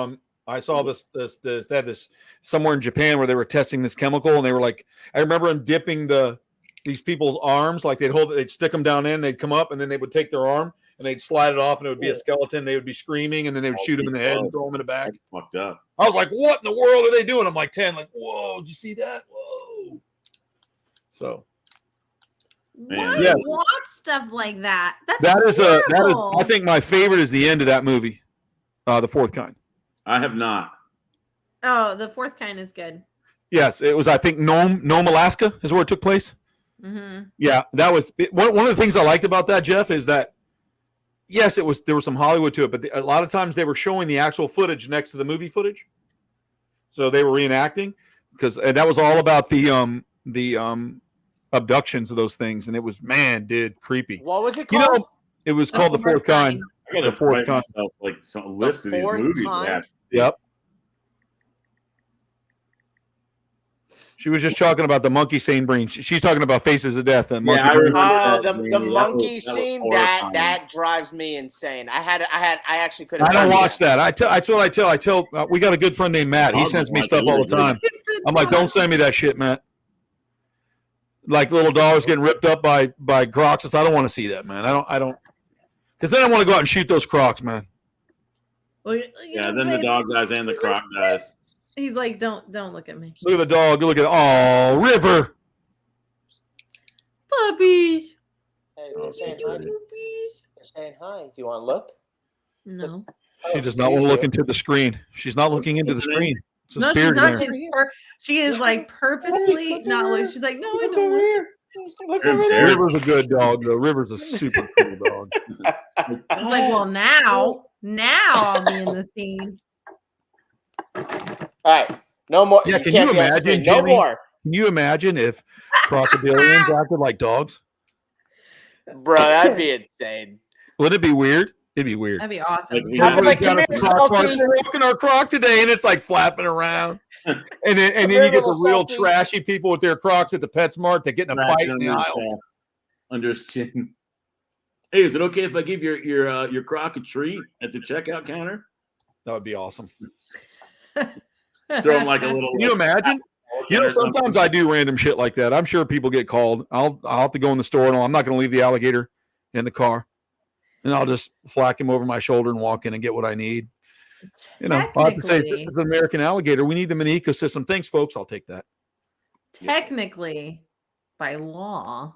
I saw this they had this somewhere in Japan where they were testing this chemical, and they were like, I remember them dipping these people's arms, like they'd stick them down in, they'd come up, and then they would take their arm and they'd slide it off, and it would be a skeleton. They would be screaming, and then they would shoot him in the head and throw him in the back. That's fucked up. I was like, what in the world are they doing? I'm like 10, like, whoa, did you see that? Whoa. So Man. Why Yeah. watch stuff like that? that is terrible. I think my favorite is the end of that movie, The Fourth Kind. I have not. Oh, the fourth kind is good. Yes, it was, I think, Nome, Alaska is where it took place. Mm-hmm. Yeah, that was one of the things I liked about that, Jeff, is that yes, there was some Hollywood to it, but a lot of times they were showing the actual footage next to the movie footage, so they were reenacting and that was all about the abductions of those things, and it was creepy. What was it called? It was called The Fourth Kind. I gotta The Fourth write Kind. myself like a list of these Fourth movies. Kind? That Yep. She was just talking about the monkey saying brain. She's talking about Faces of Death. And Yeah, I brain. remember. Oh, that the movie. monkey was scene horrifying. that drives me insane. I actually couldn't. I don't watch that. I tell. We got a good friend named Matt. He sends me stuff all the time. I'm like, don't send me that shit, Matt. Like little dogs getting ripped up by Crocs. I don't want to see that, man. I don't. Because then I want to go out and shoot those Crocs, man. Yeah, then the dog guys and the Croc guys. He's like, don't look at me. Look at the dog. Look at River. Puppies. Hey, Oh, they're saying hi. Puppies. They're saying hi. Do you want to look? No. She does not want to look into the screen. She's not looking into the screen. It's a No, she's spirit not. there. She is like purposely not looking. She's like, no, I don't want Look over there. River's a good dog, though. River's a super cool dog. to. I was like, well, now I'll be in the scene. All right, no more. Yeah, can can't you be on imagine, screen. No Jimmy? more, Can you imagine if crocodilians acted like dogs? bro. That'd be insane. Wouldn't it be weird? It'd be weird. That'd be awesome. Like, we I'd be have- like, come here, salty. We're walking our Croc today, and it's like flapping around. And then Come you here, get the little real salty. trashy people with their Crocs at the PetSmart that get in a fight scratching in the aisle. under his chin. Hey, is it okay if I give your Croc a treat at the checkout counter? That would be awesome. Throw him like a little. Can you imagine? You know, sometimes I do random shit like that. I'm sure people get called. I'll have to go in the store and I'm not going to leave the alligator in the car, and I'll just flack him over my shoulder and walk in and get what I need. You know, I'll have to say this is an American alligator. We need them in the ecosystem. Thanks, folks. I'll take that. Technically, by law,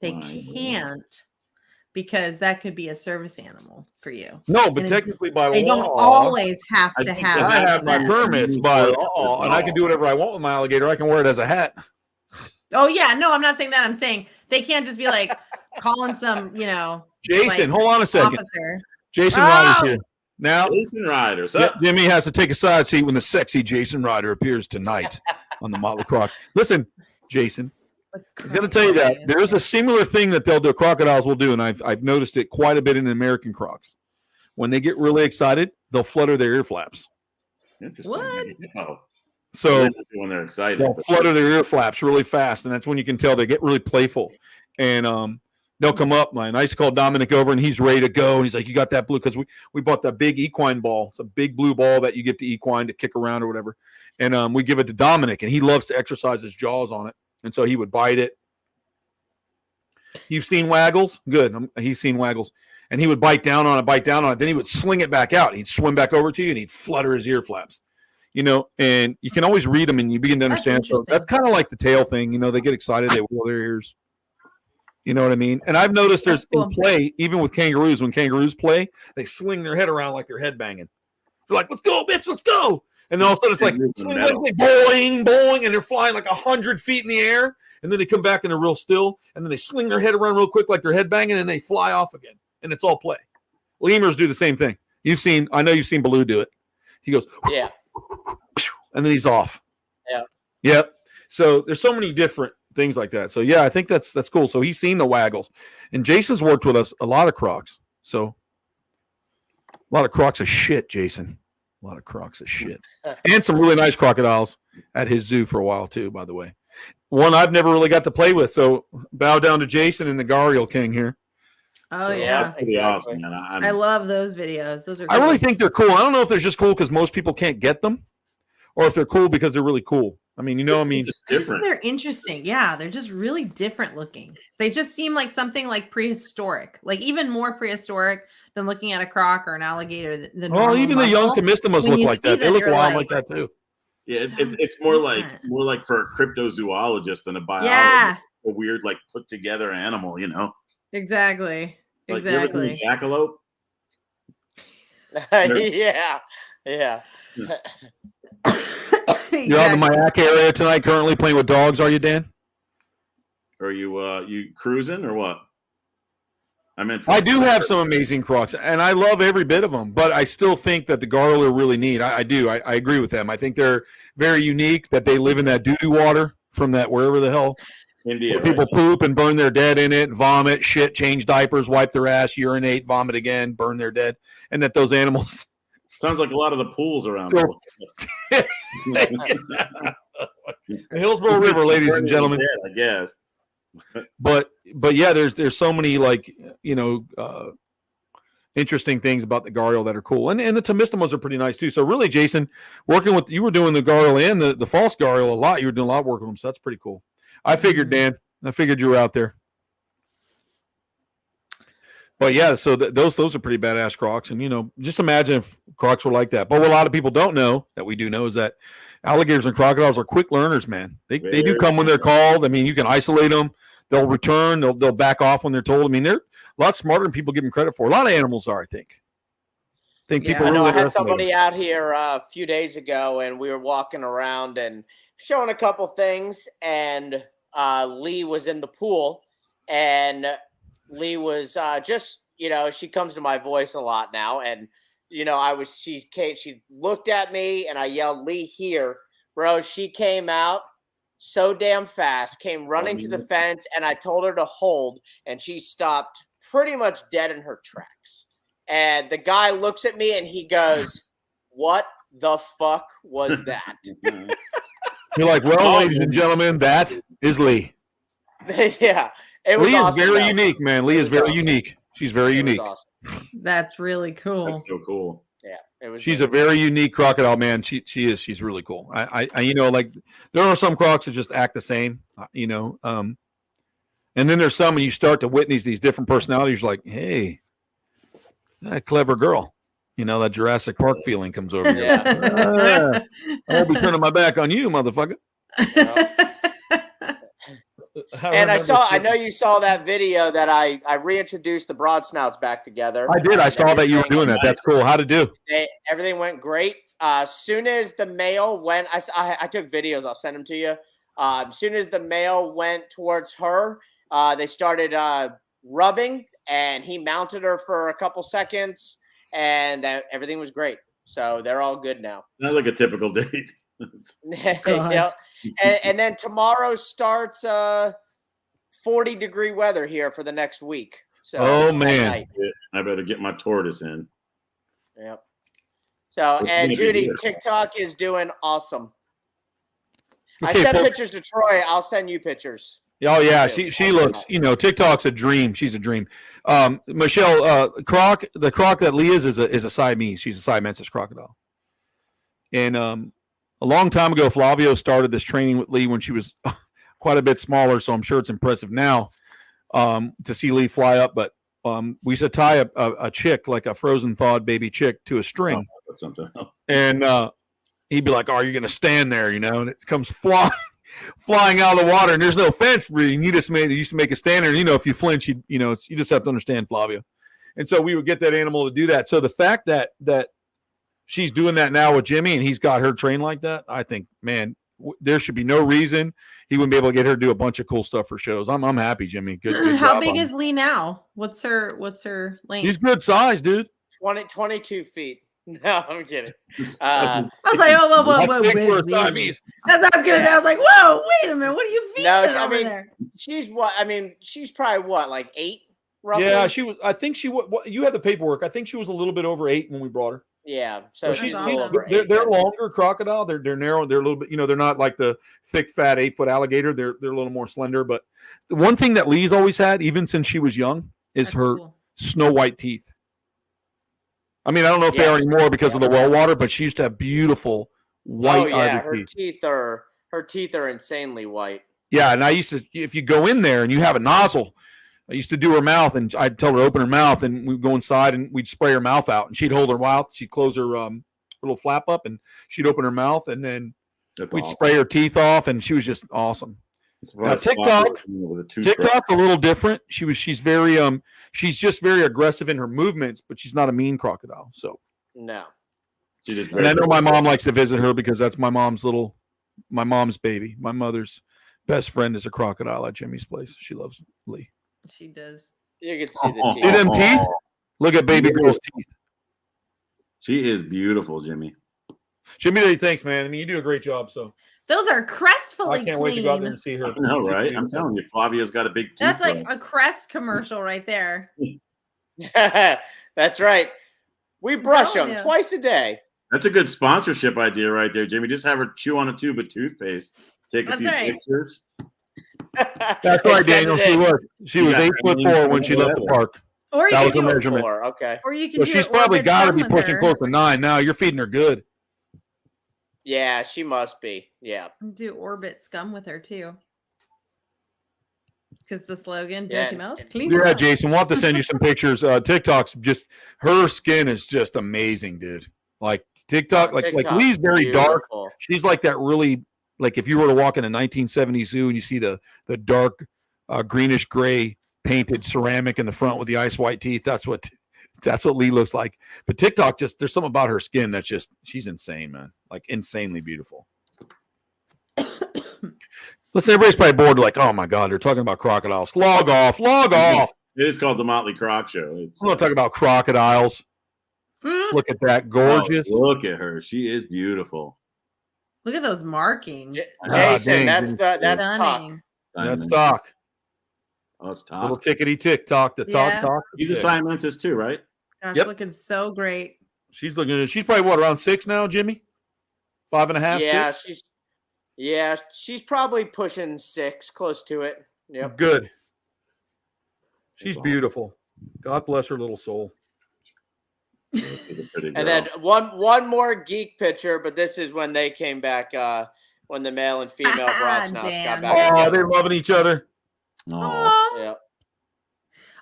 they By law. can't, because that could be a service animal for you. No, but And technically by They law, don't always have I to think have. I have my that. permits by law, and I can do whatever I want with my alligator. I can wear it as a hat. Oh yeah, no, I'm not saying that. I'm saying they can't just be like calling some, you know, Jason, like, hold on a second. officer. Jason Oh! Ryder's here. Now, Jason Ryder. yeah, Jimmy has to take a side seat when the sexy Jason Ryder appears tonight on the Motley Croc. Listen, Jason, I was going to tell you that there is a similar thing that they'll do. Crocodiles will do, and I've noticed it quite a bit in the American crocs. When they get really excited, they'll flutter their ear flaps. Interesting. What? Oh, So when they're excited, they'll flutter their ear flaps really fast, and that's when you can tell they get really playful. And they'll come up. I used to call Dominic over, and he's ready to go. And he's like, "You got that blue?" Because we bought that big equine ball. It's a big blue ball that you give to equine to kick around or whatever. And we give it to Dominic, and he loves to exercise his jaws on it. And so he would bite it. You've seen Waggles? Good. He's seen Waggles. And he would bite down on it. Then he would sling it back out. He'd swim back over to you, and he'd flutter his ear flaps. You know, and you can always read them, and you begin to understand. So that's kind of like the tail thing. You know, they get excited. They wiggle their ears. You know what I mean? And I've noticed there's in play, even with kangaroos, when kangaroos play, they sling their head around like they're head banging. They're like, "Let's go, bitch, let's go." And then all of a sudden it's like, boing, boing, and they're flying like 100 feet in the air. And then they come back and they're real still. And then they sling their head around real quick like they're head banging, and they fly off again. And it's all play. Lemurs do the same thing. I know you've seen Baloo do it. He goes, Yeah. and then he's off. Yeah. Yep. So there's so many different things like that. So yeah, I think that's cool. So he's seen the Waggles, and Jason's worked with us a lot of Crocs. So a lot of Crocs of shit, Jason. A lot of Crocs of shit, and some really nice crocodiles at his zoo for a while too. By the way, one I've never really got to play with. So bow down to Jason and the Gharial King here. Oh So, yeah, That's pretty awesome, man. I love those videos. Those are. I really cool. think they're cool. I don't know if they're just cool because most people can't get them, or if they're cool because they're really cool. I mean, you know, I mean, just I just think different. they're interesting. Yeah, they're just really different looking. They just seem like something like prehistoric, like even more prehistoric than looking at a croc or an alligator. well, even the young Tomistomas When look you like see that. They them, look you're wild like, like that too. Yeah, So it's more different. like for a cryptozoologist than a biologist. Yeah, A weird, like put together animal, you know. exactly. Like you ever seen Exactly. a jackalope? Yeah. Yeah. You're out in the Mayak area tonight, currently playing with dogs, are you, Dan? Or you cruising or what? I do have some amazing Crocs, and I love every bit of them, but I still think that the Gharial are really neat. I do. I agree with them. I think they're very unique, that they live in that doo-doo water from that wherever the hell India. where people poop and burn their dead in it, vomit, shit, change diapers, wipe their ass, urinate, vomit again, burn their dead, and that those animals Sounds like a lot of the pools around. Still- the Hillsborough River, ladies and gentlemen. I guess. But yeah, there's so many, like, you know, interesting things about the Gharial that are cool, and the Tomistomas are pretty nice too. So really, Jason, you were doing the Gharial and the false Gharial a lot. You were doing a lot of work with them, so that's pretty cool. I figured, Dan. I figured you were out there. But yeah, so those are pretty badass Crocs, and you know, just imagine if Crocs were like that. But what a lot of people don't know, that we do know, is that alligators and crocodiles are quick learners, man. They do come when they're called. I mean, you can isolate them. They'll return. They'll back off when they're told. I mean, they're a lot smarter than people give them credit for. A lot of animals are, I think. People I know. really I had underestimate somebody them. out here a few days ago, and we were walking around and showing a couple things, and Lee was in the pool, and Lee was just, you know, she comes to my voice a lot now, and you know, she looked at me, and I yelled, "Lee, here, bro!" She came out so damn fast, came running to the fence, and I told her to hold, and she stopped pretty much dead in her tracks. And the guy looks at me and he goes, "What the fuck was that?" You're like, well, ladies and gentlemen, that is Lee. Yeah, it was Lee awesome. is very though. unique, man. Lee is very awesome. unique. She's very It was unique. awesome. That's really cool. That's so cool. Yeah, it was. She's a very unique crocodile, man. She is. She's really cool. I like there are some crocs that just act the same, and then there's some when you start to witness these different personalities, you're like, hey, that clever girl. That Jurassic Park feeling comes over you. Yeah. I'll be turning my back on you, motherfucker. And I know you saw that video that I reintroduced the broad snouts back together. I did. I saw that you were doing that. That's cool. How'd it do? Everything went great. Soon as the male went, I took videos. I'll send them to you. As soon as the male went towards her, they started rubbing, and he mounted her for a couple seconds, and everything was great. So they're all good now. Not like a typical date. Yeah. And then tomorrow starts 40-degree weather here for the next week. So oh man, I better get my tortoise in. Yep. So and Judy, TikTok is doing awesome. I sent pictures to Troy. I'll send you pictures. Oh yeah, she looks. TikTok's a dream. She's a dream. Michelle, Croc, the Croc that Lee is a Siamese. She's a Siamese crocodile. And a long time ago, Flavio started this training with Lee when she was quite a bit smaller. So I'm sure it's impressive now to see Lee fly up. But we used to tie a chick, like a frozen thawed baby chick, to a string, something else. and he'd be like, "Oh, you're gonna stand there," and it comes flying out of the water, and there's no fence. You used to make a stand there. If you flinch, you just have to understand Flavio. And so we would get that animal to do that. So the fact that she's doing that now with Jimmy, and he's got her trained like that, I think, man, there should be no reason he wouldn't be able to get her to do a bunch of cool stuff for shows. I'm happy, Jimmy. Good How big is Lee now? What's her length? He's good size, dude. 22 feet. No, I'm kidding. I was like, whoa, Big for a Siamese. That's what I was gonna say. I was like, whoa, wait a minute, what are you feeding over there? She's she's probably what, like 8, roughly? Yeah, she was. I think you had the paperwork. I think she was a little bit over 8 when we brought her. Yeah, so she's they're longer crocodile. They're narrow. They're a little bit. They're not like the thick, fat 8-foot alligator. They're a little more slender. But the one thing that Lee's always had, even since she was young, is her snow white teeth. I mean, I don't know if they are anymore because of the well water, but she used to have beautiful white. Oh yeah, her teeth are insanely white. Yeah, and I used to, if you go in there and you have a nozzle, I used to do her mouth, and I'd tell her to open her mouth, and we'd go inside and we'd spray her mouth out, and she'd hold her mouth, she'd close her little flap up, and she'd open her mouth, and then we'd spray her teeth off, and she was just awesome. TikTok's a little different. She's just very aggressive in her movements, but she's not a mean crocodile. So no. And I know my mom likes to visit her because that's my mom's baby. My mother's best friend is a crocodile at Jimmy's place. She loves Lee. She does. You can see the teeth. See them teeth? Look at baby girl's teeth. She is beautiful, Jimmy. Jimmy, thanks, man. I mean, you do a great job. So those are crestfully I can't clean. wait to go out there and see her. I know, right? I'm telling you, Flavio's got a big tooth. That's like a Crest commercial right there. That's right. We brush them twice a day. That's a good sponsorship idea right there, Jimmy. Just have her chew on a tube of toothpaste. Take a few pictures. That's right, Daniel. She was 8'4" when she left the park. Or that was the measurement. Okay. Or you can. She's probably got to be pushing close to 9 now. You're feeding her good. Yeah, she must be. Yeah. Do orbit scum with her too. Because the slogan, dirty mouth, clean. Yeah, Jason, we'll have to send you some pictures. TikTok's just, her skin is just amazing, dude. Like TikTok, like Lee's very dark. She's like that really, like if you were to walk in a 1970s zoo and you see the dark greenish gray painted ceramic in the front with the ice white teeth, that's what Lee looks like. But TikTok, just there's something about her skin that's just, she's insane, man. Like insanely beautiful. Listen, everybody's probably bored. Like, oh my God, they're talking about crocodiles. Log off. It is called the Motley Croc Show. I'm going to talk about crocodiles. Look at that, gorgeous. Oh, look at her. She is beautiful. Look at those markings. Jason, that's talk. That's talk. Oh, it's talk. Little tickety tick tock. The talk. He's a Siamese too, right? Gosh, Yep. looking so great. She's she's probably what, around 6 now, Jimmy? 5.5, Yeah, 6? she's probably pushing 6, close to it. Yep. Good. She's awesome. beautiful. God bless her little soul. She's a pretty girl. And then one more geek picture, but this is when they came back, when the male and female broad snouts got Dan. back Oh, together. they're loving each other. Aw. Aw. Yeah.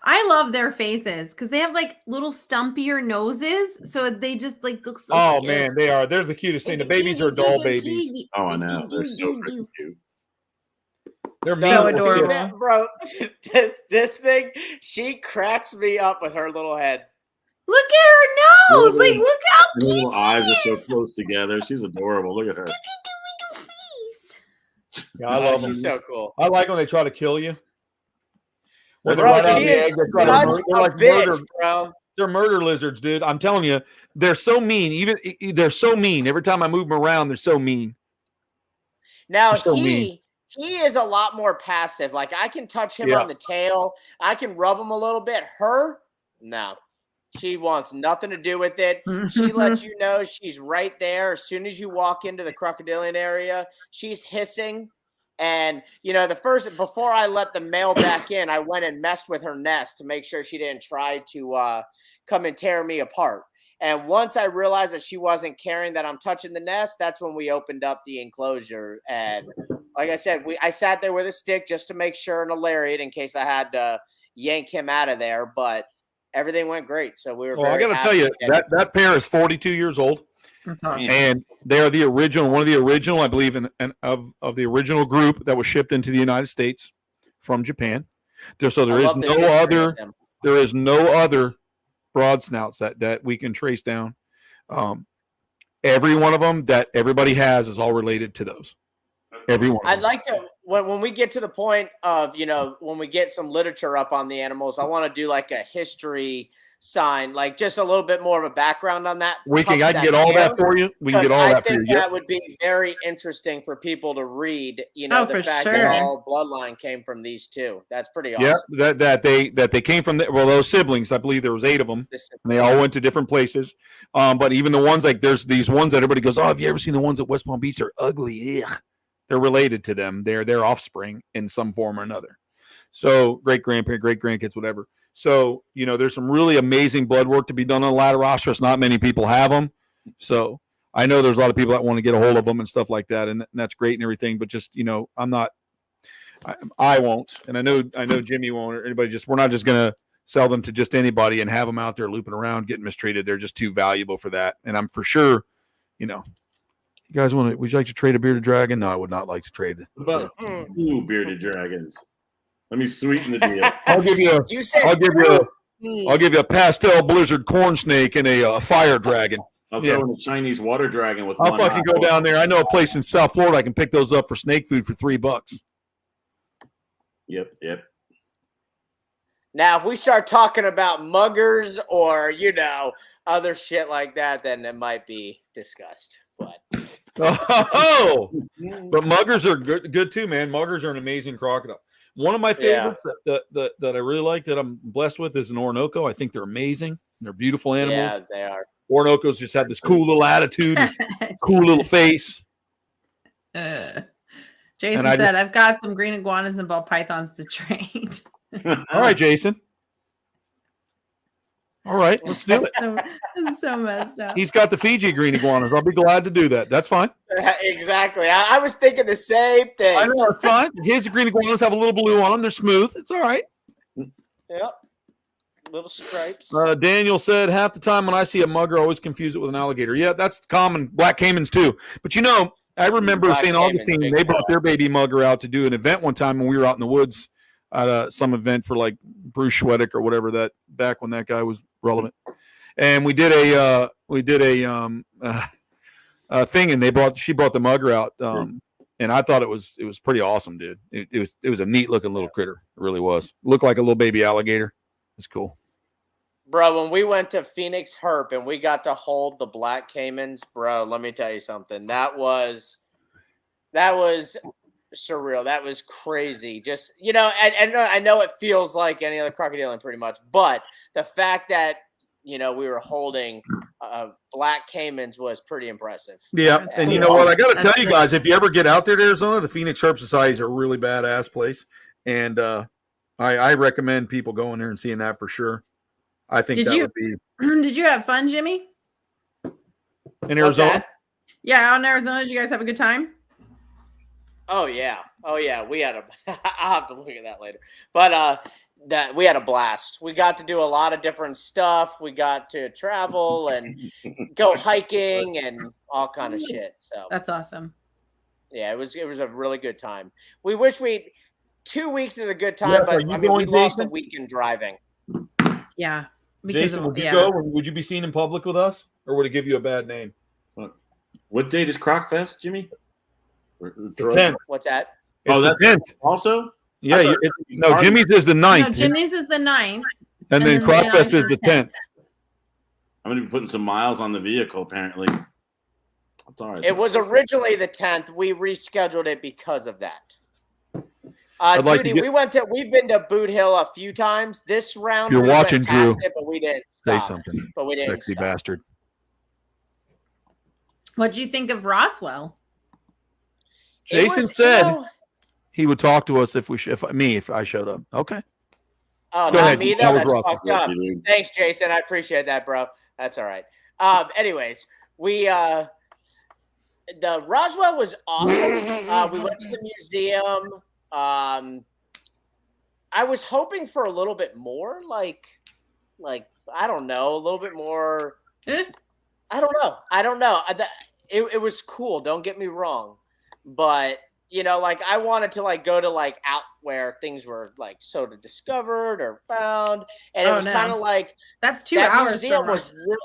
I love their faces because they have like little stumpier noses, so they just like look so Oh cute. man, they're the cutest thing. The babies are doll babies. Oh, I know. They're so freaking cute. They're So beautiful adorable. kids. Bro, this thing, she cracks me up with her little head. Look at her nose. Little- Like, look how Her cute little eyes are she so is. close together. She's adorable. Look at her. Look at the little face. Yeah, I love them. She's so cool. I like when they try to kill you. When they're Bro, right out she the is egg, they try to such murder- they're a like bitch, murder. bro. They're murder lizards, dude. I'm telling you, they're so mean. They're so mean. Every time I move them around, they're so mean. Now They're so mean. he is a lot more passive. Like I can touch him Yeah. on the tail. I can rub him a little bit. Her, no. She wants nothing to do with it. She lets you know she's right there. As soon as you walk into the crocodilian area, she's hissing. And, before I let the male back in, I went and messed with her nest to make sure she didn't try to come and tear me apart. And once I realized that she wasn't caring that I'm touching the nest, that's when we opened up the enclosure. And like I said, I sat there with a stick just to make sure and a lariat in case I had to yank him out of there. But everything went great. So we were Well, I very got to tell you, that pair is 42 years old. That's awesome. And they are the original, one of the original, I believe, of the original group that was shipped into the United States from Japan. There is no other broad snouts that we can trace down. Every one of them that everybody has is all related to those. Every one. I'd like to when we get to the point of when we get some literature up on the animals, I want to do like a history sign, like just a little bit more of a background on that. I can get all that for you. We can get all that for you. I think that would be very interesting for people to read. The fact that all bloodline came from these two. That's pretty awesome. Yeah, that they came from those siblings. I believe there was 8 of them. And they all went to different places. But even the ones like there's these ones that everybody goes, oh, have you ever seen the ones at West Palm Beach? They're ugly. Ugh. They're related to them. They're their offspring in some form or another. So great grandparent, great grandkids, whatever. So, there's some really amazing blood work to be done on Laterosaurus. Not many people have them. So I know there's a lot of people that want to get a hold of them and stuff like that. And that's great and everything. But just, I won't. And I know Jimmy won't or anybody. We're not just going to sell them to just anybody and have them out there looping around, getting mistreated. They're just too valuable for that. And I'm for sure, you guys would you like to trade a bearded dragon? No, I would not like to trade it. What about 2 bearded dragons? Let me sweeten the deal. I'll give you a pastel blizzard corn snake and a fire dragon. I'll throw in a Chinese water dragon with I'll one fucking eye. go down there. I know a place in South Florida. I can pick those up for snake food for $3. Yep. Now, if we start talking about muggers or other shit like that, then it might be discussed. But but muggers are good too, man. Muggers are an amazing crocodile. One of my favorites that I really like that I'm blessed with is an Orinoco. I think they're amazing. They're beautiful animals. Yeah, they are. Orinoco's just have this cool little attitude, this cool little face. Jason said, I've got some green iguanas and ball pythons to trade. All right, Jason. All right, let's do it. It's so messed up. He's got the Fiji green iguanas. I'll be glad to do that. That's fine. Exactly. I was thinking the same thing. I know, it's fine. His green iguanas have a little blue on them. They're smooth. It's all right. Yep. Little stripes. Daniel said, half the time when I see a mugger, I always confuse it with an alligator. Yeah, that's common. Black caimans too. But I remember St. Augustine, they brought their baby mugger out to do an event one time when we were out in the woods at some event for like Bruce Schwedick or whatever, that back when that guy was relevant. And we did a thing, and she brought the mugger out. And I thought it was pretty awesome, dude. It was a neat looking little critter. It really was. Looked like a little baby alligator. It's cool. Bro, when we went to Phoenix Herp and we got to hold the black caimans, bro, let me tell you something. That was surreal. That was crazy. Just, and I know it feels like any other crocodilian pretty much, but the fact that we were holding black caimans was pretty impressive. Yeah, That's and you cool. know what? I got to That's tell you great. guys, if you ever get out there to Arizona, the Phoenix Herp Society is a really badass place, and I recommend people going there and seeing that for sure. I think that would be Did you have fun, Jimmy? in What's Arizona. that? Yeah, out in Arizona, did you guys have a good time? Oh yeah, we had a. I'll have to look at that later. But that we had a blast. We got to do a lot of different stuff. We got to travel and go hiking and all kind of shit. So That's awesome. yeah, it was a really good time. We wish 2 weeks is a good time, Yeah, but are you I mean, we going, lost a Jason? week in driving. Yeah. Jason, would you yeah. go? Or would you be seen in public with us, or would it give you a bad name? What date is Croc Fest, Jimmy? The 10th. What's that? It's Oh, the that's 10th. also. Yeah, I thought it's, it was no, March. Jimmy's is the 9th, No, Jimmy's is the 9th. and then the Croc Fest 9th is the 10th. I'm going to be putting some miles on the vehicle, apparently. That's all right. It was originally the 10th. We rescheduled it because of that. I'd like to Judy, get- we've been to Boot Hill a few times. This round, You're we went watching, past Drew. it, but we didn't Say stop. something, But we didn't sexy stop. bastard. What'd you think of Roswell? It Jason was, said he would talk to us if I showed up. Okay. oh, Go not ahead. me That though. was That's rough. fucked up. Thanks, Jason. I appreciate that, bro. That's all right. Anyways, we the Roswell was awesome. We went to the museum. I was hoping for a little bit more, like I don't know, a little bit more. I don't know. It was cool. Don't get me wrong, but like I wanted to like go to like out where things were like sort of discovered or found, and it was kind of like That's 2 that hours. museum from was really.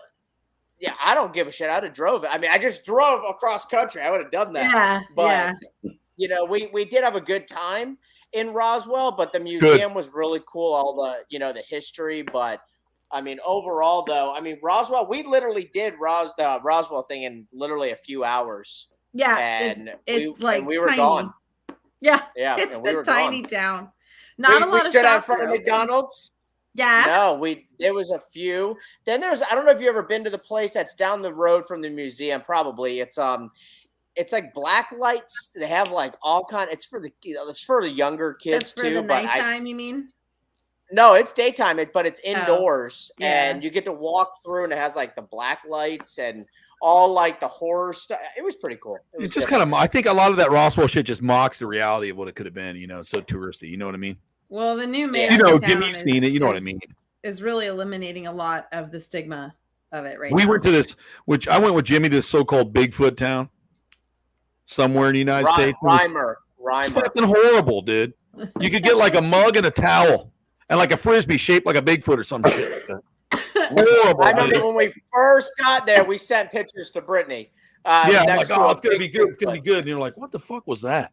Yeah, I don't give a shit. I'd have drove it. I mean, I just drove across country. I would have done that. Yeah, But we did have a good time in Roswell, but the museum was really cool. All the the history, but I mean overall though, I mean Roswell. We literally did the Roswell thing in literally a few hours. yeah. And It's like we were tiny. gone. Yeah, Yeah, it's and we a were tiny gone. town. Not a lot We of stood out in shops front are of open. McDonald's. Yeah. No, there was a few. Then I don't know if you ever been to the place that's down the road from the museum. Probably it's like black lights. They have like all kind. It's for the younger kids That's for too. the But nighttime, you mean? no, it's daytime. But it's indoors, yeah. and you get to walk through, and it has like the black lights and all like the horror stuff. It was pretty cool. It was It's just different. kind of. I think a lot of that Roswell shit just mocks the reality of what it could have been. It's so touristy. You know what I mean? Well, the new mayor. Yeah. of town Jimmy's seen it. You know what I mean? Is really eliminating a lot of the stigma of it right We now. went to this, which I went with Jimmy to this so-called Bigfoot town somewhere in the United States. It was Rhymer. fucking horrible, dude. You could get like a mug and a towel and like a frisbee shaped like a Bigfoot or some shit. Like that. Horrible. I remember dude. when we first got there, we sent pictures to Brittany. Yeah, I'm next like, to oh, a it's gonna big be good. It's gonna Bigfoot. be good. And you're like, what the fuck was that?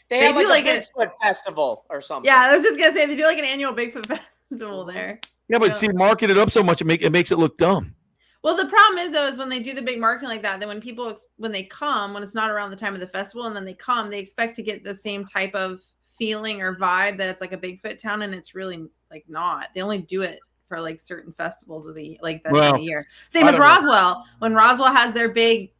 They They had do like a like Bigfoot festival or something. Yeah, I was just gonna say they do like an annual Bigfoot festival there. Yeah, but Yeah. see, market it up so much, it makes it look dumb. Well, the problem is though, is when they do the big marketing like that, then when people when they come, when it's not around the time of the festival, and then they come, they expect to get the same type of feeling or vibe that it's like a Bigfoot town, and it's really like not. They only do it for like certain festivals of the the year. Same I as don't know. Roswell. When Roswell has their big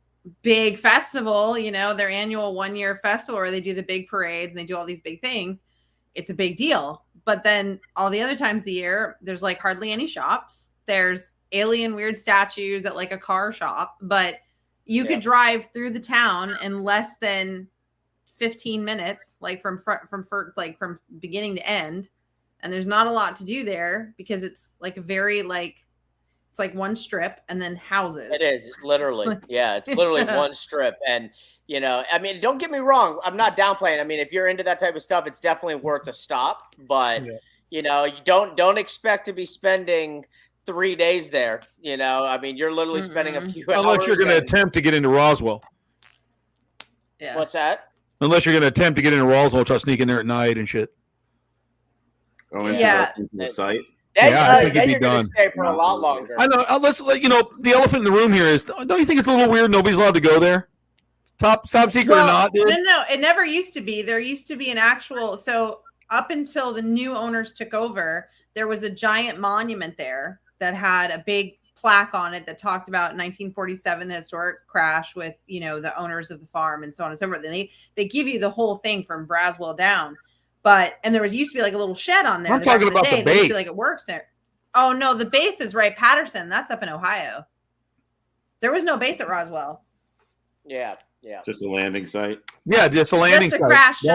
festival, their annual 1-year festival where they do the big parades and they do all these big things, it's a big deal. But then all the other times of the year, there's like hardly any shops. There's alien weird statues at like a car shop, but you could drive through the town in less than 15 minutes, like from beginning to end. And there's not a lot to do there because it's like a very it's like one strip and then houses. It is literally. Yeah, it's literally one strip. And, I mean, don't get me wrong. I'm not downplaying. I mean, if you're into that type of stuff, it's definitely worth a stop. But, you don't expect to be be spending 3 days there. I mean, you're literally spending a few hours. Unless you're going to attempt to get into Roswell. Yeah. What's that? Unless you're going to attempt to get into Roswell, try sneaking there at night and shit. Go into the site. Then, I think it'd then be you're going to done. stay for a lot longer. I know. Let's the elephant in the room here is. Don't you think it's a little weird? Nobody's allowed to go there. Top secret or not, dude? No. It never used to be. There used to be an actual. So up until the new owners took over, there was a giant monument there that had a big plaque on it that talked about 1947, the historic crash with, the owners of the farm and so on and so forth. And they give you the whole thing from Braswell down. And there used to be like a little shed on there. I'm talking about the base. Like it works there. Oh no, the base is right. Patterson. That's up in Ohio. There was no base at Roswell. Yeah. Just a landing site. Yeah, it's a landing Just site.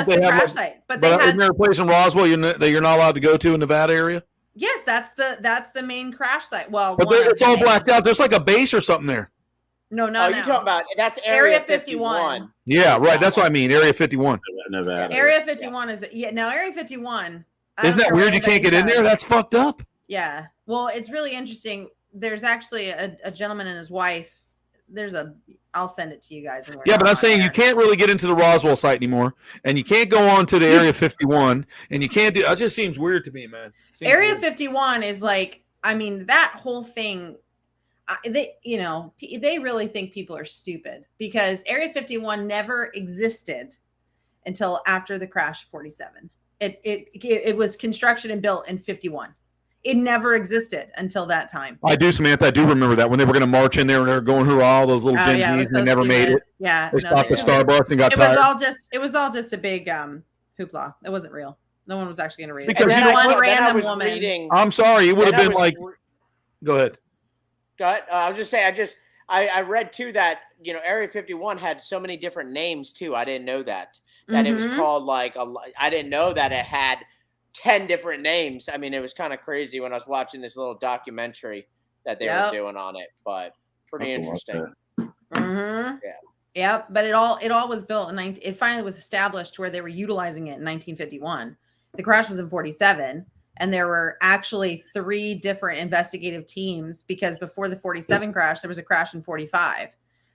the crash site. But isn't there a place in Roswell that you're not allowed to go to in Nevada area? Yes, that's the main crash site. Well, but it's all blacked out. There's like a base or something there. No. You're talking about that's Area 51. Yeah, right. That's what I mean. Area 51. Nevada. Area 51 is now Area 51. Isn't that weird? You can't get in there. That's fucked up. Yeah. Well, it's really interesting. There's actually a gentleman and his wife. I'll send it to you guys. Yeah, but I'm saying you can't really get into the Roswell site anymore, and you can't go on to the Area 51, and you can't do. It just seems weird to me, man. Area 51 is like, I mean, that whole thing. They really think people are stupid because Area 51 never existed until after the crash of 47. It was construction and built in 51. It never existed until that time. I do, Samantha. I do remember that when they were going to march in there and they were going hurrah, all those little Gen Zs, and they never made it. Yeah, they stopped at Starbucks and got tired. It was all just a big hoopla. It wasn't real. No one was actually going to read it. Because one random woman. I'm sorry, it would have been like. Go ahead. Go ahead. I was just saying. I read too that Area 51 had so many different names too. I didn't know that it was called I didn't know that it had 10 different names. I mean, it was kind of crazy when I was watching this little documentary that they were doing on it, but pretty interesting. Mm-hmm. Yeah. Yep. But it all was built it finally was established where they were utilizing it in 1951. The crash was in 47. And there were actually 3 different investigative teams because before the 47 crash, there was a crash in 45.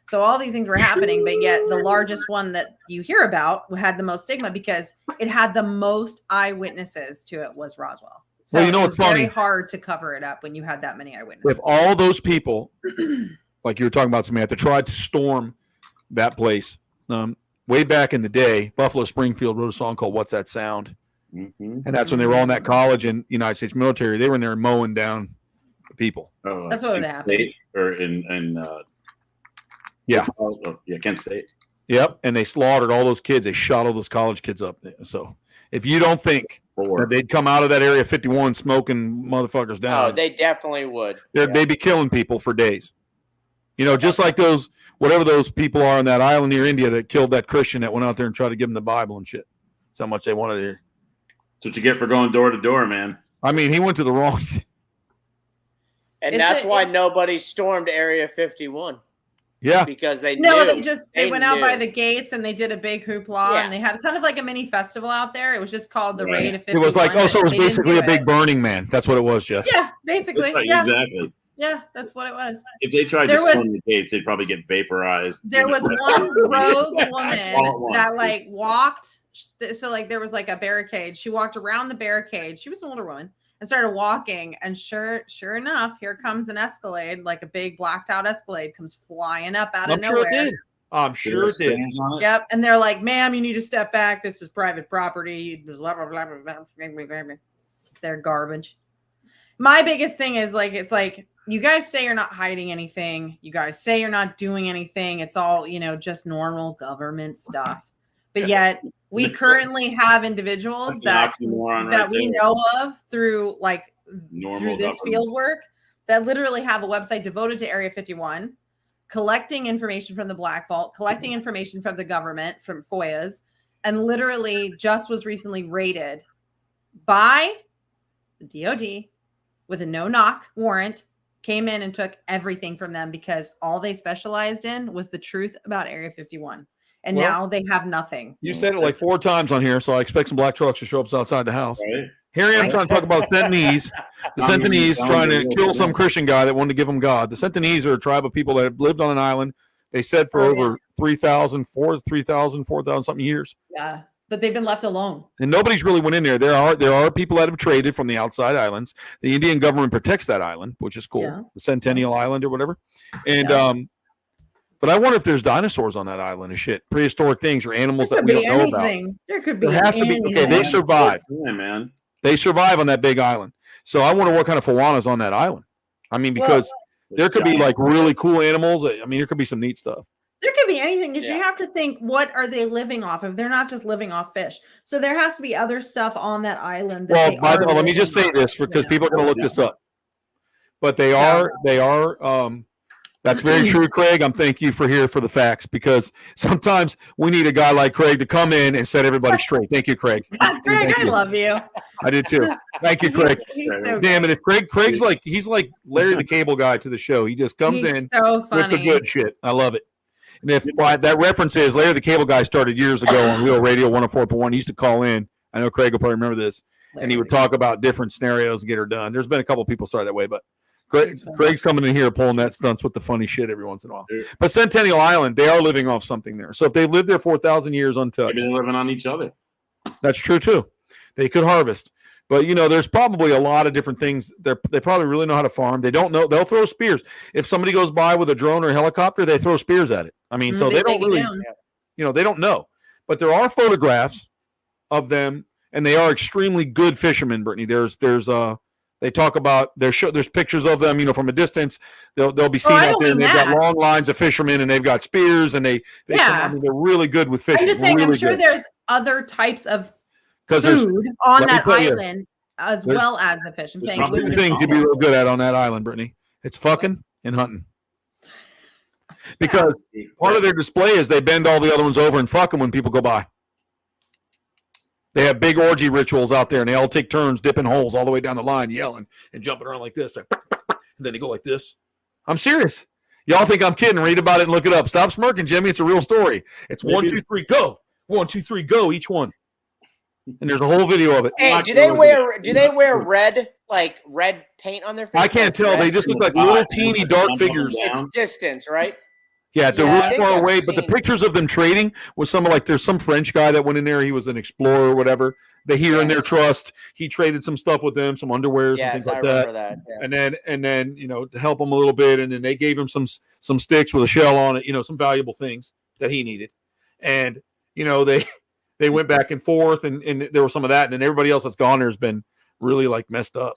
So all these things were happening, but yet the largest one that you hear about had the most stigma because it had the most eyewitnesses to it was Roswell. So well, it's funny. Very hard to cover it up when you had that many eyewitnesses. If all those people, like you were talking about, Samantha, tried to storm that place, way back in the day, Buffalo Springfield wrote a song called "What's That Sound." Mm-hmm. And that's when they were on that college in United States military. They were in there mowing down people. That's what would happen. Or in Kent State. Yep. And they slaughtered all those kids. They shot all those college kids up there. So if you don't think that they'd come out of that Area 51 smoking motherfuckers down. Oh, they definitely would. They'd be killing people for days. Just like whatever those people are on that island near India that killed that Christian that went out there and tried to give him the Bible and shit. That's how much they wanted to hear. That's what you get for going door to door, man. I mean, he went to the wrong. And that's why nobody stormed Area 51. Yeah. Because they went out by the gates and they did a big hoopla and they had kind of like a mini festival out there. It was just called the Raid of 51. It was like, so it was basically a big Burning Man. That's what it was, Jeff. Yeah, basically. Exactly. Yeah, that's what it was. If they tried to storm the gates, they'd probably get vaporized. There was one rogue woman that walked. So there was like a barricade. She walked around the barricade. She was an older woman and started walking. And sure enough, here comes an Escalade, like a big blacked out Escalade comes flying up out of nowhere. Sure it did. I'm sure it did. Yep. And they're like, ma'am, you need to step back. This is private property. Blah, blah, blah, blah, blah. They're garbage. My biggest thing is it's like, you guys say you're not hiding anything. You guys say you're not doing anything. It's all, just normal government stuff. But yet we currently have individuals that we know of through this field work that literally have a website devoted to Area 51, collecting information from the Black Vault, collecting information from the government, from FOIAs, and literally just was recently raided by the DOD with a no-knock warrant, came in and took everything from them because all they specialized in was the truth about Area 51. And now they have nothing. You said it like 4 times on here, so I expect some black trucks to show up outside the house. Right. Here I am trying to talk about Sentinese. The Sentinese trying to kill some Christian guy that wanted to give them God. The Sentinese are a tribe of people that have lived on an island, they said, for over 3,000, 4,000 something years. Yeah, but they've been left alone. And nobody's really went in there. There are people that have traded from the outside islands. The Indian government protects that island, which is cool. Yeah. The Centennial Island or whatever. And but I wonder if there's dinosaurs on that island and shit, prehistoric things or animals that we don't know about. There could be. There has to be. Okay, they survive. Yeah, man. They survive on that big island. So I wonder what kind of fauna is on that island. I mean, because there could be like really cool animals. I mean, there could be some neat stuff. There could be anything because you have to think, what are they living off of? They're not just living off fish. So there has to be other stuff on that island. That Let me just say this because people are going to look this up. But they are. That's very true, Craig. Thank you for here for the facts because sometimes we need a guy like Craig to come in and set everybody straight. Thank you, Craig. Craig, I love you. I did too. Thank you, Craig. So Damn it! If Craig's like he's like Larry the Cable Guy to the show. He just comes in with the good shit. I love it. And if that reference is Larry the Cable Guy started years ago on Real Radio 104.1. He used to call in. I know Craig will probably remember this, and he would talk about different scenarios and get her done. There's been a couple people started that way, but. Craig's coming in here pulling that stunts with the funny shit every once in a while. But Centennial Island, they are living off something there. So if they've lived there 4,000 years untouched. Maybe they're living on each other. That's true, too. They could harvest. But, there's probably a lot of different things. They probably really know how to farm. They don't know. They'll throw spears. If somebody goes by with a drone or a helicopter, they throw spears at it. I mean, so they don't really, they don't know. But there are photographs of them, and they are extremely good fishermen, Brittany. They talk about there's pictures of them, from a distance. They'll be seen out there, and they've got long lines of fishermen, and they've got spears, and they're really good with fishing. I'm just saying, really I'm sure good. there's other types of food on that island as well as the fish. I'm saying two things you'd be real good at on that island, Brittany. It's fucking and hunting. Because part of their display is they bend all the other ones over and fuck them when people go by. They have big orgy rituals out there, and they all take turns dipping holes all the way down the line, yelling and jumping around like this. And then they go like this. I'm serious. Y'all think I'm kidding. Read about it and look it up. Stop smirking, Jimmy. It's a real story. It's 1, 2, 3, go. 1, 2, 3, go, each one. And there's a whole video of it. Hey, do they wear red paint on their face? I can't tell. They just look like little teeny dark figures. It's distance, right? Yeah, they're really far away, but the pictures of them trading with there's some French guy that went in there. He was an explorer or whatever. They hear in their trust. He traded some stuff with them, some underwears and things like that. Yeah. And then to help him a little bit, and then they gave him some sticks with a shell on it, some valuable things that he needed. And they went back and forth, and there was some of that, and then everybody else that's gone there has been really messed up.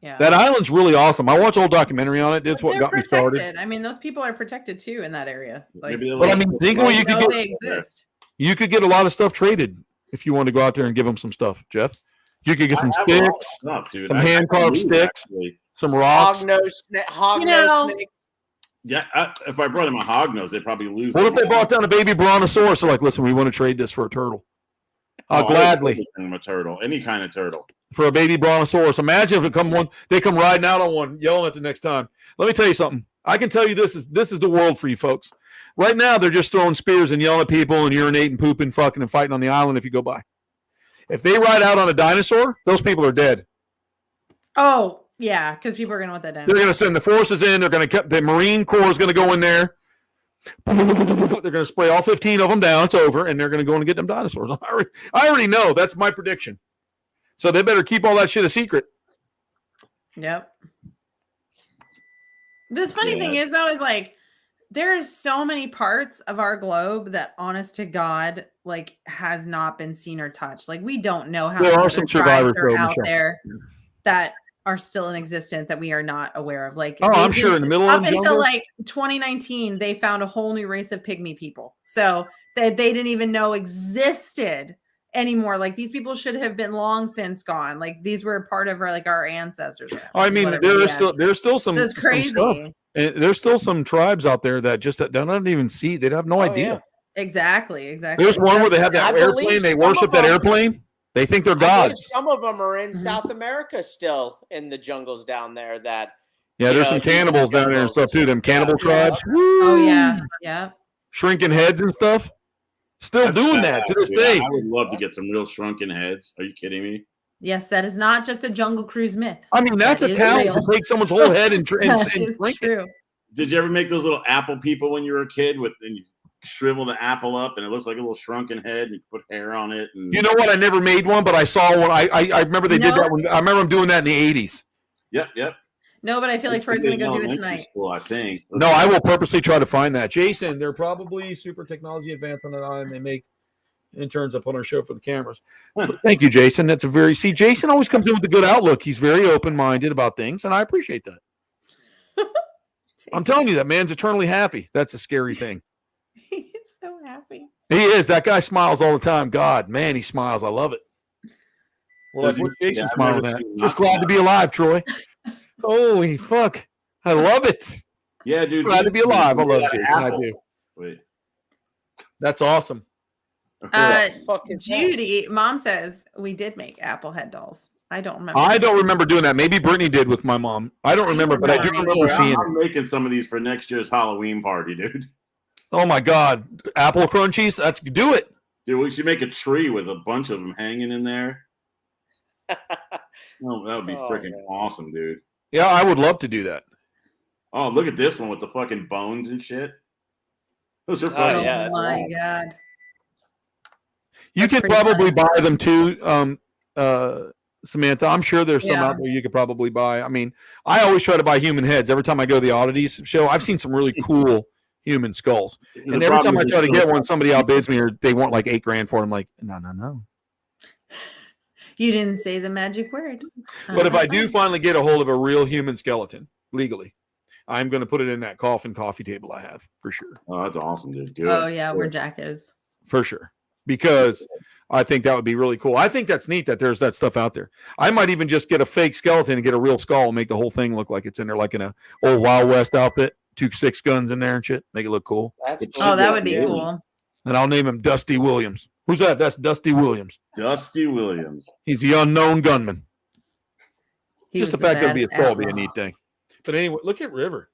Yeah. That island's really awesome. I watched a whole documentary on it. That's what got me started. I mean, those people are protected too in that area. But I mean, think of what you could get. They exist. You could get a lot of stuff traded if you want to go out there and give them some stuff, Jeff. You could get some sticks, some hand carved sticks, some rocks. Hognose snake. Yeah, if I brought them a hognose, they'd probably lose. What if they brought down a baby brontosaurus? So listen, we want to trade this for a turtle. I'll gladly. A turtle, any kind of turtle. For a baby brontosaurus. Imagine if they come riding out on one, yelling at the next time. Let me tell you something. I can tell you this is the world for you folks. Right now, they're just throwing spears and yelling at people and urinating, pooping, fucking, and fighting on the island if you go by. If they ride out on a dinosaur, those people are dead. Oh, yeah, because people are going to want that dinosaur. They're going to send the forces in. The Marine Corps is going to go in there. They're going to spray all 15 of them down. It's over, and they're going to go and get them dinosaurs. I already know. That's my prediction. So they better keep all that shit a secret. Yep. The funny thing is, though, is there's so many parts of our globe that, honest to God, has not been seen or touched. We don't know how there are some survivors out there that are still in existence that we are not aware of. I'm sure in the middle of the jungle. Up until 2019, they found a whole new race of pygmy people. So that they didn't even know existed anymore. These people should have been long since gone. These were part of our ancestors. I mean, there's still some. It's crazy. Some stuff. And there's still some tribes out there that just don't even see. They have no idea. Yeah. Exactly. There's one where they have that airplane. They worship that airplane. They think they're gods. Some of them are in South America still in the jungles down there. There's some cannibals down there and stuff too. Them cannibal tribes. Yeah. Oh yeah. Shrinking heads and stuff. Still doing that to this day. I would love to get some real shrunken heads. Are you kidding me? Yes, that is not just a Jungle Cruise myth. I mean, that's a talent to take someone's whole head and shrink it. Did you ever make those little apple people when you were a kid? And you shrivel the apple up, and it looks like a little shrunken head, and you put hair on it. And... You know what? I never made one, but I saw one. I remember they did that one. I remember them doing that in the 80s. Yep. No, but I feel like Troy's going to go do it tonight. School, I think. No, I will purposely try to find that. Jason, they're probably super technology advanced on that island. They make interns up on our show for the cameras. Thank you, Jason. Jason always comes in with a good outlook. He's very open-minded about things, and I appreciate that. I'm telling you, that man's eternally happy. That's a scary thing. He's so happy. He is. That guy smiles all the time. God, man, he smiles. I love it. Well, Does like, what's he? Jason Yeah, I've smiling never at? seen him Just not glad to be alive, Troy. Holy fuck. I love it. Yeah, dude. Glad to be alive. I love Jason. I Apple. do. Wait. That's awesome. Fuck is that? Judy, mom says we did make apple head dolls. I don't remember. I don't remember doing that. Maybe Brittany did with my mom. I don't remember, but I do remember seeing I'm it. making some of these for next year's Halloween party, dude. Oh my God. Apple crunchies. Let's do it. Dude, we should make a tree with a bunch of them hanging in there. No, that would be freaking awesome, dude. Yeah, I would love to do that. Oh, look at this one with the fucking bones and shit. Those are Oh, fucking. yeah, that's my wild. God. You That's could pretty probably funny. buy them too, Samantha. I'm sure there's some Yeah. out there you could probably buy. I mean, I always try to buy human heads. Every time I go to the oddities show, I've seen some really cool human skulls. The And every problem time I is try to they're get still- one, somebody outbids me or they want like $8,000 for it. I'm like, no. You didn't say the magic word. But if I do finally get a hold of a real human skeleton legally, I'm going to put it in that coffee table I have for sure. Oh, that's awesome, dude. Do Oh it. yeah, Do where it. Jack is. For sure. Because I think that would be really cool. I think that's neat that there's that stuff out there. I might even just get a fake skeleton and get a real skull and make the whole thing look like it's in there, like in a old Wild West outfit, 2 6 guns in there and shit. Make it look cool. That's Oh, that would be Yeah. cool. And I'll name him Dusty Williams. Who's that? That's Dusty Williams. Dusty Williams. He's the unknown gunman. He Just the was fact that it'd be a best skull would be a outlaw. neat thing. But anyway, look at River.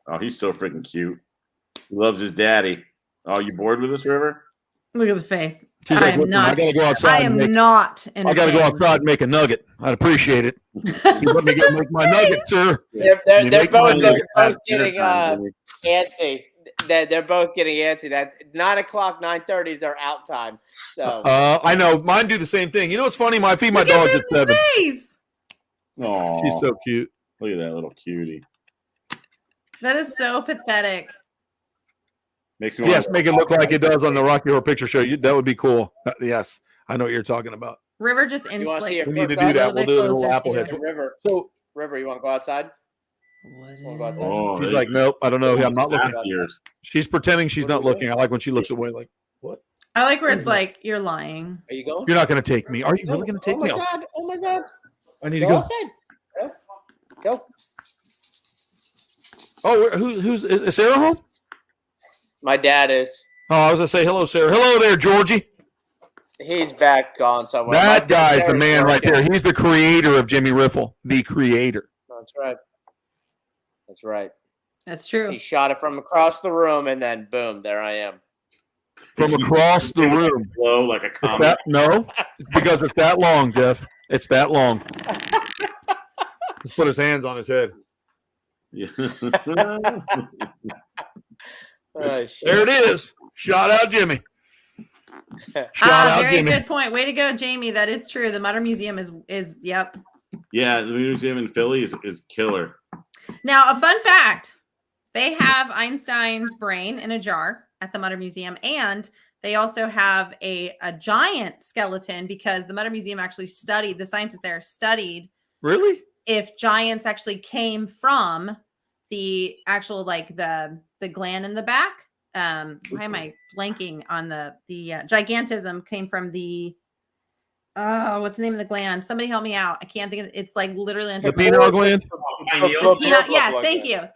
Oh, he's so freaking cute. He loves his daddy. Oh, you bored with this, River? Look at the face. She's I like, am "Listen, I not. gotta go outside. I and am make- not. I gotta go entertained. outside and make a nugget. I'd appreciate it. You let me go make my nugget, sir. They're You they're make my both nugget both Dinner getting time, Jimmy. antsy. They're both getting antsy. That 9 o'clock, 9:30 is their out time. So I know. Mine do the same thing. You know what's funny? I feed my Look at dog at this 7. face. Aw, She's so cute. look at that little cutie. That is so pathetic. Makes me want Yes, make it look like it does on the Rocky Horror Picture Show. That would be cool. Yes, I know what you're talking about. River just you inched want to see like a We need to quick do that. little We'll bit do a little closer apple to head. you. River, So River, you want to go outside? What Wanna go is outside? it? Oh, she's there like, you nope, I don't know. go. I'm not looking. Last year's. She's pretending she's What not are you doing? looking. I like when she looks away. Like, what? I like where it's like you're lying. Are you going? You're not going to take me? Are you really going to take oh me? my god! Oh my god! I need to Go go. outside. Go. Oh, who's is Sarah home? My dad is. Oh, I was going to say hello, Sarah. Hello there, Georgie. He's back gone somewhere. That My guy's the Sarah's man right working. there. He's the creator of Jimmy Riffle. The creator. That's right. That's right. That's true. He shot it from across the room, and then boom, there I am. From across the room. Blow like a It's comet. that, no, it's because it's that long, Jeff. It's that long. Let's put his hands on his head. Yeah. Oh, shit. There it is. Shot out Jimmy. Shot out Very Jimmy. good point. Way to go, Jamie. That is true. The Mutter Museum is yep. Yeah, the museum in Philly is killer. Now, a fun fact: they have Einstein's brain in a jar at the Mutter Museum, and they also have a giant skeleton because the Mutter Museum actually studied. The scientists there studied Really? if giants actually came from the actual like the gland in the back. Why am I blanking on the gigantism came from the what's the name of the gland? Somebody help me out. I can't think of it. It's like literally The pineal gland? Yes,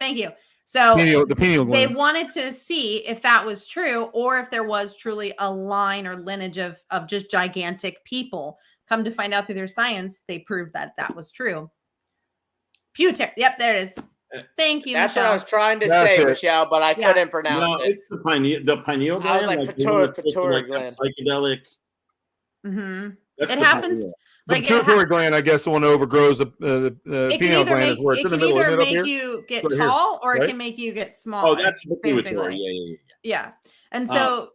thank you. So The pineal they gland. wanted to see if that was true or if there was truly a line or lineage of just gigantic people. Come to find out through their science, they proved that was true. Pewter. Yep, there it is. Thank you, That's what Michelle. I was trying to That's say, it. Michelle, but I Yeah. couldn't pronounce No, it. it's the pineal gland. I was like, the one that's supposed to, pituitary like, have gland. psychedelic. hmm That's It the happens. pineal. The Like it, pituitary gland, I guess, the one that overgrows the it can pineal either gland make is where it's it in the can middle. Isn't either it up make here? you get Right here, tall or right? it can make you get smaller. Oh, that's pituitary. basically. Yeah. Yeah. And Oh. so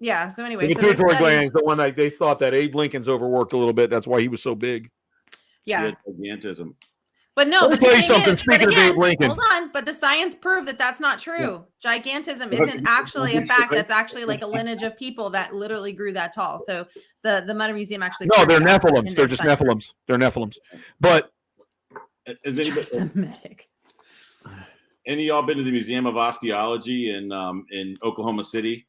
yeah. So anyway, The so there's pituitary gland studies- is the one that they thought that Abe Lincoln's overworked a little bit. That's why he was so big. yeah. Gigantism. But no, Let me but the tell you thing something, is- but speaking of again, Abe Lincoln. hold on. But the science proved that that's not true. Gigantism But isn't it's- actually a fact. That's actually like a lineage of people that literally grew that tall. So the Mutter Museum actually No, proved they're that in Nephilims. their They're just science. Nephilims. They're Nephilims. But Has Just anybody, a medic. any of y'all been to the Museum of Osteology in Oklahoma City?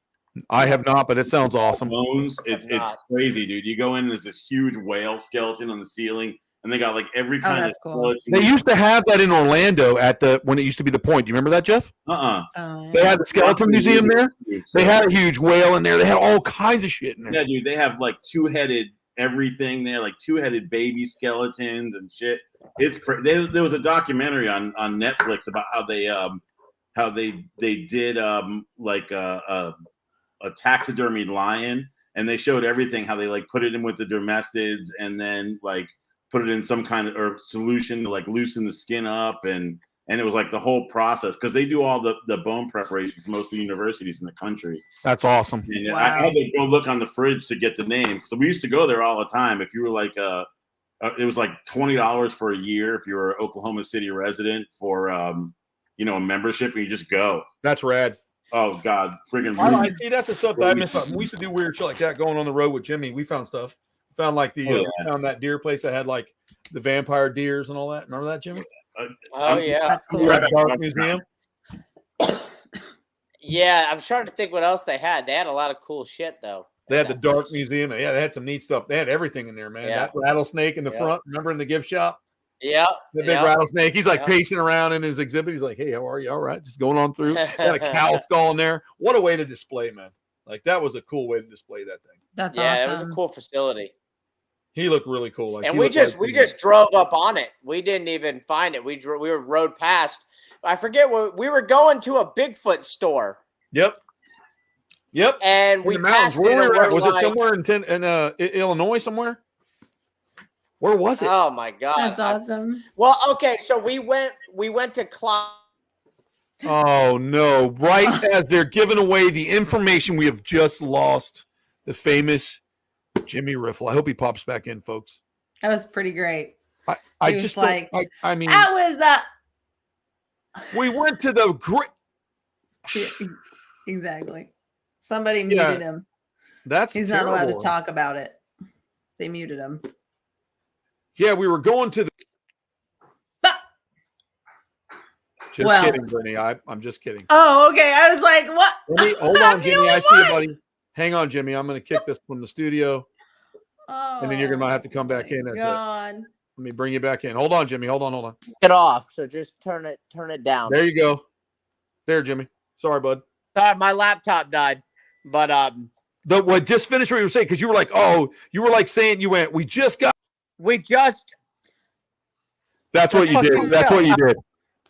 I have not, but it sounds awesome. Bones. It's not. crazy, dude. You go in, there's this huge whale skeleton on the ceiling, and they got like every kind of that's cool. skeleton. They used to have that in Orlando when it used to be the Point. Do you remember that, Jeff? They had the skeleton museum there. They had a huge whale in there. They had all kinds of shit in there. Yeah, dude. They have like two-headed everything there, like two-headed baby skeletons and shit. It's crazy. There was a documentary on Netflix about how they did like a taxidermied lion, and they showed everything, how they like put it in with the dermestids and then like put it in some kind of or solution to like loosen the skin up, and it was like the whole process, because they do all the bone preparation for most of the universities in the country. That's awesome. And Wow. I had to go look on the fridge to get the name, so we used to go there all the time. If you were like it was like $20 for a year if you were an Oklahoma City resident for a membership, and you just go. That's rad. Oh God, freaking! I see. That's the stuff that I miss. We used to do weird shit like that going on the road with Jimmy. We found stuff. We found like we found that deer place that had like the vampire deers and all that. Remember that, Jimmy? Oh yeah, That's cool. We were at the Dark Museum. yeah. I'm trying to think what else they had. They had a lot of cool shit though. They had the That Dark place. Museum. Yeah, they had some neat stuff. They had everything in there, man. Yeah. That rattlesnake in the Yeah. front. Remember in the gift shop? Yeah, The big rattlesnake. He's like Yeah. pacing around in his exhibit. He's like, "Hey, how are you? All right." Just going on through. They had a cow skull in there. What a way to display, man. Like that was a cool way to display that thing. That's Yeah, awesome. it was a cool facility. He looked really cool. Like And he we looked just like we just drove up on it. We didn't even find it. We were rode past. I forget what we were going to a Bigfoot store, Yep. and In we the mountains. passed it. Where And we were at? we're Was it like, somewhere in Illinois somewhere? Where was it? oh my god, That's awesome. Well, okay, so we went to Clyde. Oh no! Right as they're giving away the information, we have just lost the famous Jimmy Riffle. I hope he pops back in, folks. That was pretty great. I He was just like, I mean, That was we went to the great. exactly. Somebody Yeah. muted him. That's He's not allowed to terrible. talk about it. They muted him. Yeah, we were going to the. Just Well- kidding, Brittany. I'm just kidding. Oh, okay. I was like, what? Jimmy, hold I'm on, the Jimmy. only I see you, one. buddy. Hang on, Jimmy. I'm going to kick this from the studio. And then you're gonna have to come back in. That's it. God. Let me bring you back in. Hold on, Jimmy. Hold on. It off. So just turn it down. There you go. There, Jimmy. Sorry, bud. Sorry, my laptop died. But Just finish what you were saying, because you were like, you were like saying we just got. we just That's what you did. That's what you did.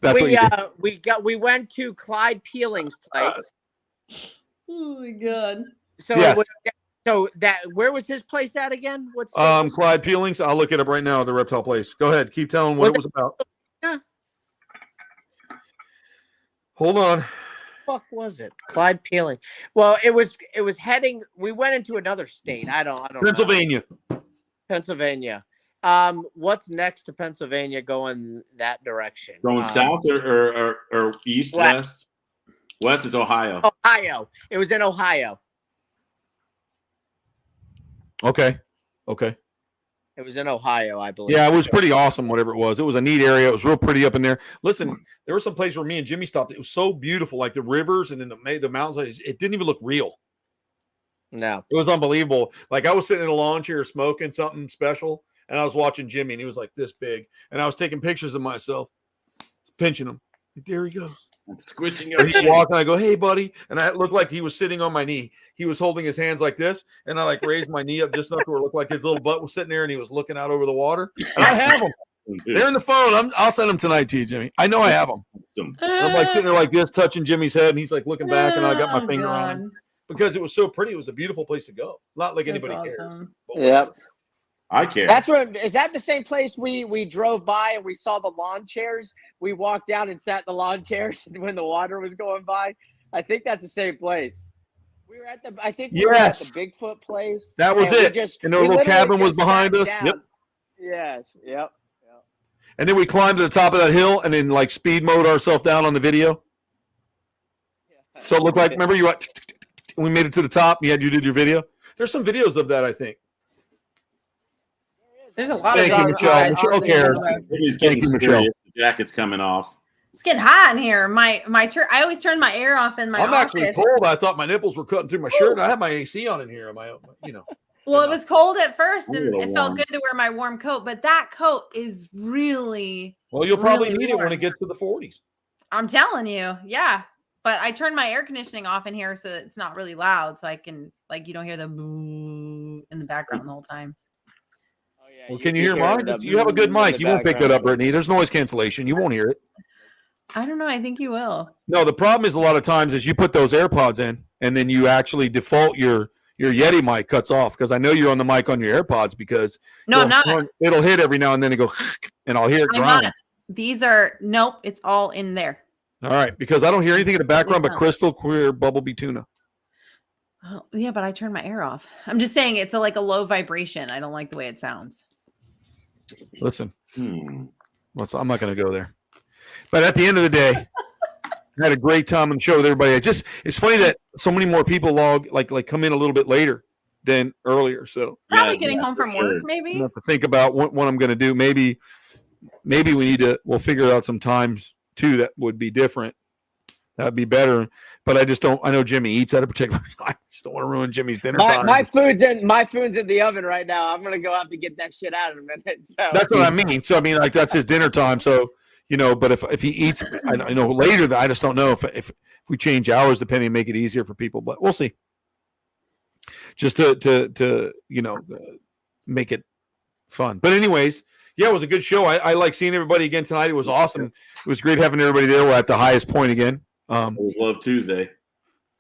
That's what you did. we went to Clyde Peeling's place. Oh my God. So Yes. where was his place at again? What's Clyde Peelings. I'll look it up right now. The reptile place. Go ahead. Keep telling what it was about. Yeah. Hold on. fuck was it? Clyde Peeling. Well, it was heading. We went into another state. I don't Pennsylvania. know. Pennsylvania. What's next to Pennsylvania going that direction? Going south or east, west? West is Ohio. Ohio. It was in Ohio. Okay. It was in Ohio, I believe. Yeah, it was pretty awesome, whatever it was. It was a neat area. It was real pretty up in there. Listen, there was some place where me and Jimmy stopped. It was so beautiful, like the rivers and then the mountains. It didn't even look real. No. It was unbelievable. Like I was sitting in a lawn chair smoking something special, and I was watching Jimmy, and he was like this big. And I was taking pictures of myself, pinching him. Like, there he goes. Squishing And your he walked, and I go, "Hey, buddy!" And I looked like he was sitting on my knee. He was holding his hands like this, and I like raised my knee up just enough to where it looked like his little butt was sitting there, and he was looking out over the water. And I have them. They're in the phone. I'll send them tonight to you, Jimmy. I know I have them. I'm like sitting there like this, touching Jimmy's head, and he's like looking back, and I got my finger on him because it was so pretty. It was a beautiful place to go. Not like anybody cares. But Yep. I care. That's where is that the same place we drove by and we saw the lawn chairs? We walked down and sat in the lawn chairs when the water was going by. I think that's the same place. We were at the we were at the Bigfoot place. That was and it. And the little cabin was behind us. Down. Yep. Yes. Yep. And then we climbed to the top of that hill and then like speed mode ourselves down on the video. So it looked like, remember you we made it to the top. You did your video. There's some videos of that, I think. There's a lot Thank of you, dogs. Michelle. Guys. Michelle cares. He's Thank getting you, Michelle. serious. The jacket's coming off. It's getting hot in here. I always turn my air off in my I'm office. actually cold. I thought my nipples were cutting through my shirt. I have my AC on in here. Well, it was cold at first, I'm a and little it felt warm. good to wear my warm coat. But that coat is really, Well, you'll probably really need it when warm. it gets to the 40s. I'm telling you, yeah. But I turned my air conditioning off in here so it's not really loud, so I can you don't hear the boo in the background the whole time. Oh, yeah, Well, can you hear mine? You have a good mic. You won't pick that up, Brittany. There's noise cancellation. You won't hear it. I don't know. I think you will. No, the problem is a lot of times is you put those AirPods in and then you actually default your Yeti mic cuts off because I know you're on the mic on your AirPods because No, I'm not. It'll hit every now and then it go and I'll hear it I'm grind. not. These are nope. It's all in there. All right, because I don't hear anything in the background but not. crystal clear bubblebee tuna. Oh, yeah, but I turned my air off. I'm just saying it's a low vibration. I don't like the way it sounds. Listen, I'm not going to go there. But at the end of the day, I had a great time on the show with everybody. It's funny that so many more people come in a little bit later than earlier. So Probably getting home from sure. work, maybe. I have to think about what I'm going to do. Maybe we'll figure out some times too that would be different. That'd be better. But I just don't. I know Jimmy eats at a particular time. I just don't want to ruin Jimmy's dinner time. My food's in the oven right now. I'm gonna go have to get that shit out in a minute. So That's what I mean. So I mean, that's his dinner time. So but if he eats, I know later that I just don't know if we change hours depending and make it easier for people. But we'll see. Just to make it fun. But anyways, yeah, it was a good show. I like seeing everybody again tonight. It was awesome. It was great having everybody there. We're at the highest point again. It was Love Tuesday.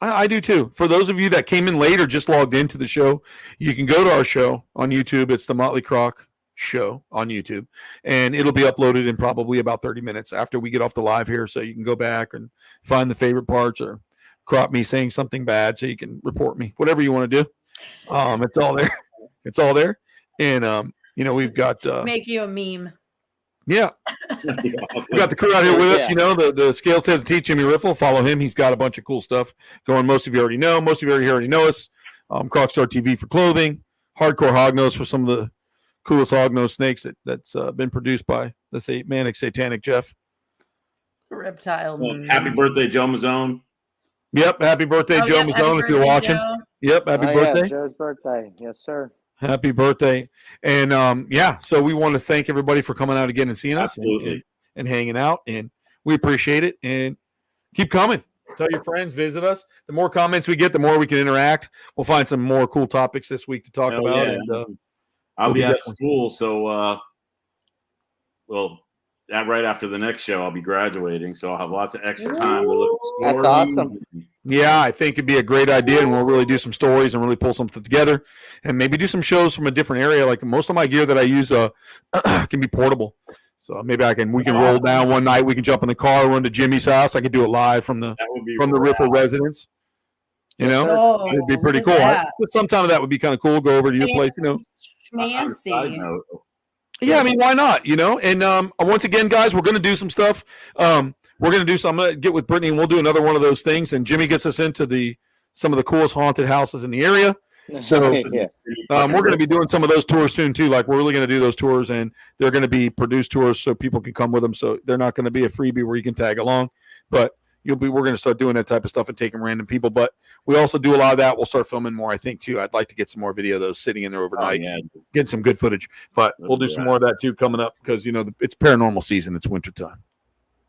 I do too. For those of you that came in late or just logged into the show, you can go to our show on YouTube. It's the Motley Croc show on YouTube, and it'll be uploaded in probably about 30 minutes after we get off the live here. So you can go back and find the favorite parts or crop me saying something bad so you can report me, whatever you want to do. It's all there. It's all there. And, we've got Make you a meme. Yeah. Awesome. We got the crew out here with us. The Scales Test Teach Jimmy Riffle. Follow him. He's got a bunch of cool stuff going. Most of you already know. Most of you already know us. Croc Star TV for clothing. Hardcore Hognose for some of the coolest hognose snakes that's been produced by the Manic Satanic Jeff. Reptile. Happy birthday, Joe Mazzone. Yep. Happy birthday, Joe yeah, Mazzone, if you're watching. Joe. Yep. Happy birthday. Yeah, Joe's birthday. Yes, sir. Happy birthday. And so we want to thank everybody for coming out again and seeing us. Absolutely. And hanging out. And we appreciate it. And keep coming. Tell your friends, visit us. The more comments we get, the more we can interact. We'll find some more cool topics this week to talk about. Yeah. And, I'll be out of school, so right after the next show, I'll be graduating, so I'll have lots of extra time to look at That's stories. awesome. Yeah, I think it'd be a great idea, and we'll really do some stories and really pull something together, and maybe do some shows from a different area. Like most of my gear that I use can be portable, so maybe we can roll down one night. We can jump in the car, run to Jimmy's house. I could do it live from the Riffle residence. It'd be pretty cool. Sometime of that would be kind of cool. Go over to your place, Fancy. Yeah, I mean, why not? And once again, guys, we're going to do some stuff. I'm going to get with Brittany, and we'll do another one of those things. And Jimmy gets us into some of the coolest haunted houses in the area. So we're going to be doing some of those tours soon too. Like we're really going to do those tours, and they're going to be produced tours so people can come with them. So they're not going to be a freebie where you can tag along, but we're going to start doing that type of stuff and taking random people. But we also do a lot of that. We'll start filming more, I think, too. I'd like to get some more video of those sitting in there overnight, get some good footage. But we'll do some more of that too coming up because it's paranormal season. It's wintertime.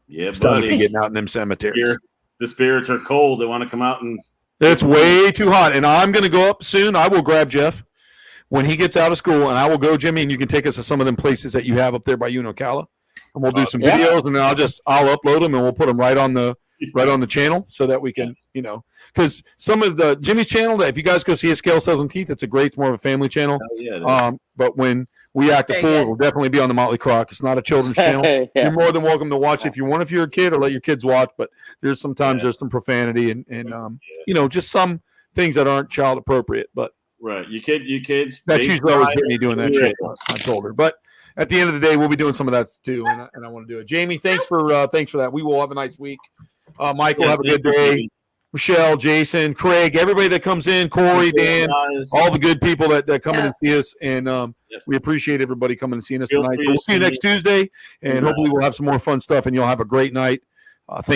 Yeah, it's time to be getting out in them cemeteries. The spirits are cold. They want to come out and. It's way too hot, and I'm going to go up soon. I will grab Jeff when he gets out of school, and I will go, Jimmy, and you can take us to some of them places that you have up there by you and Ocala, and we'll do some videos, and then I'll upload them, and we'll put them right on the channel so that we can, because some of the Jimmy's channel, that if you guys go see his Scale Cells and Teeth, it's it's more of a family channel. But when we act a fool, it'll definitely be on the Motley Croc. It's not a children's channel. You're more than welcome to watch if you want, if you're a kid, or let your kids watch. But there's sometimes there's some profanity and just some things that aren't child appropriate. But you kids. That's usually always Brittany doing that shit. I told her, but at the end of the day, we'll be doing some of that too, and I want to do it. Jamie, thanks for that. We will have a nice week. Michael, have a good day. Michelle, Jason, Craig, everybody that comes in, Corey, Dan, all the good people that come in and see us. And we appreciate everybody coming and seeing us tonight. We'll see you next Tuesday, and hopefully we'll have some more fun stuff, and you'll have a great night. Thank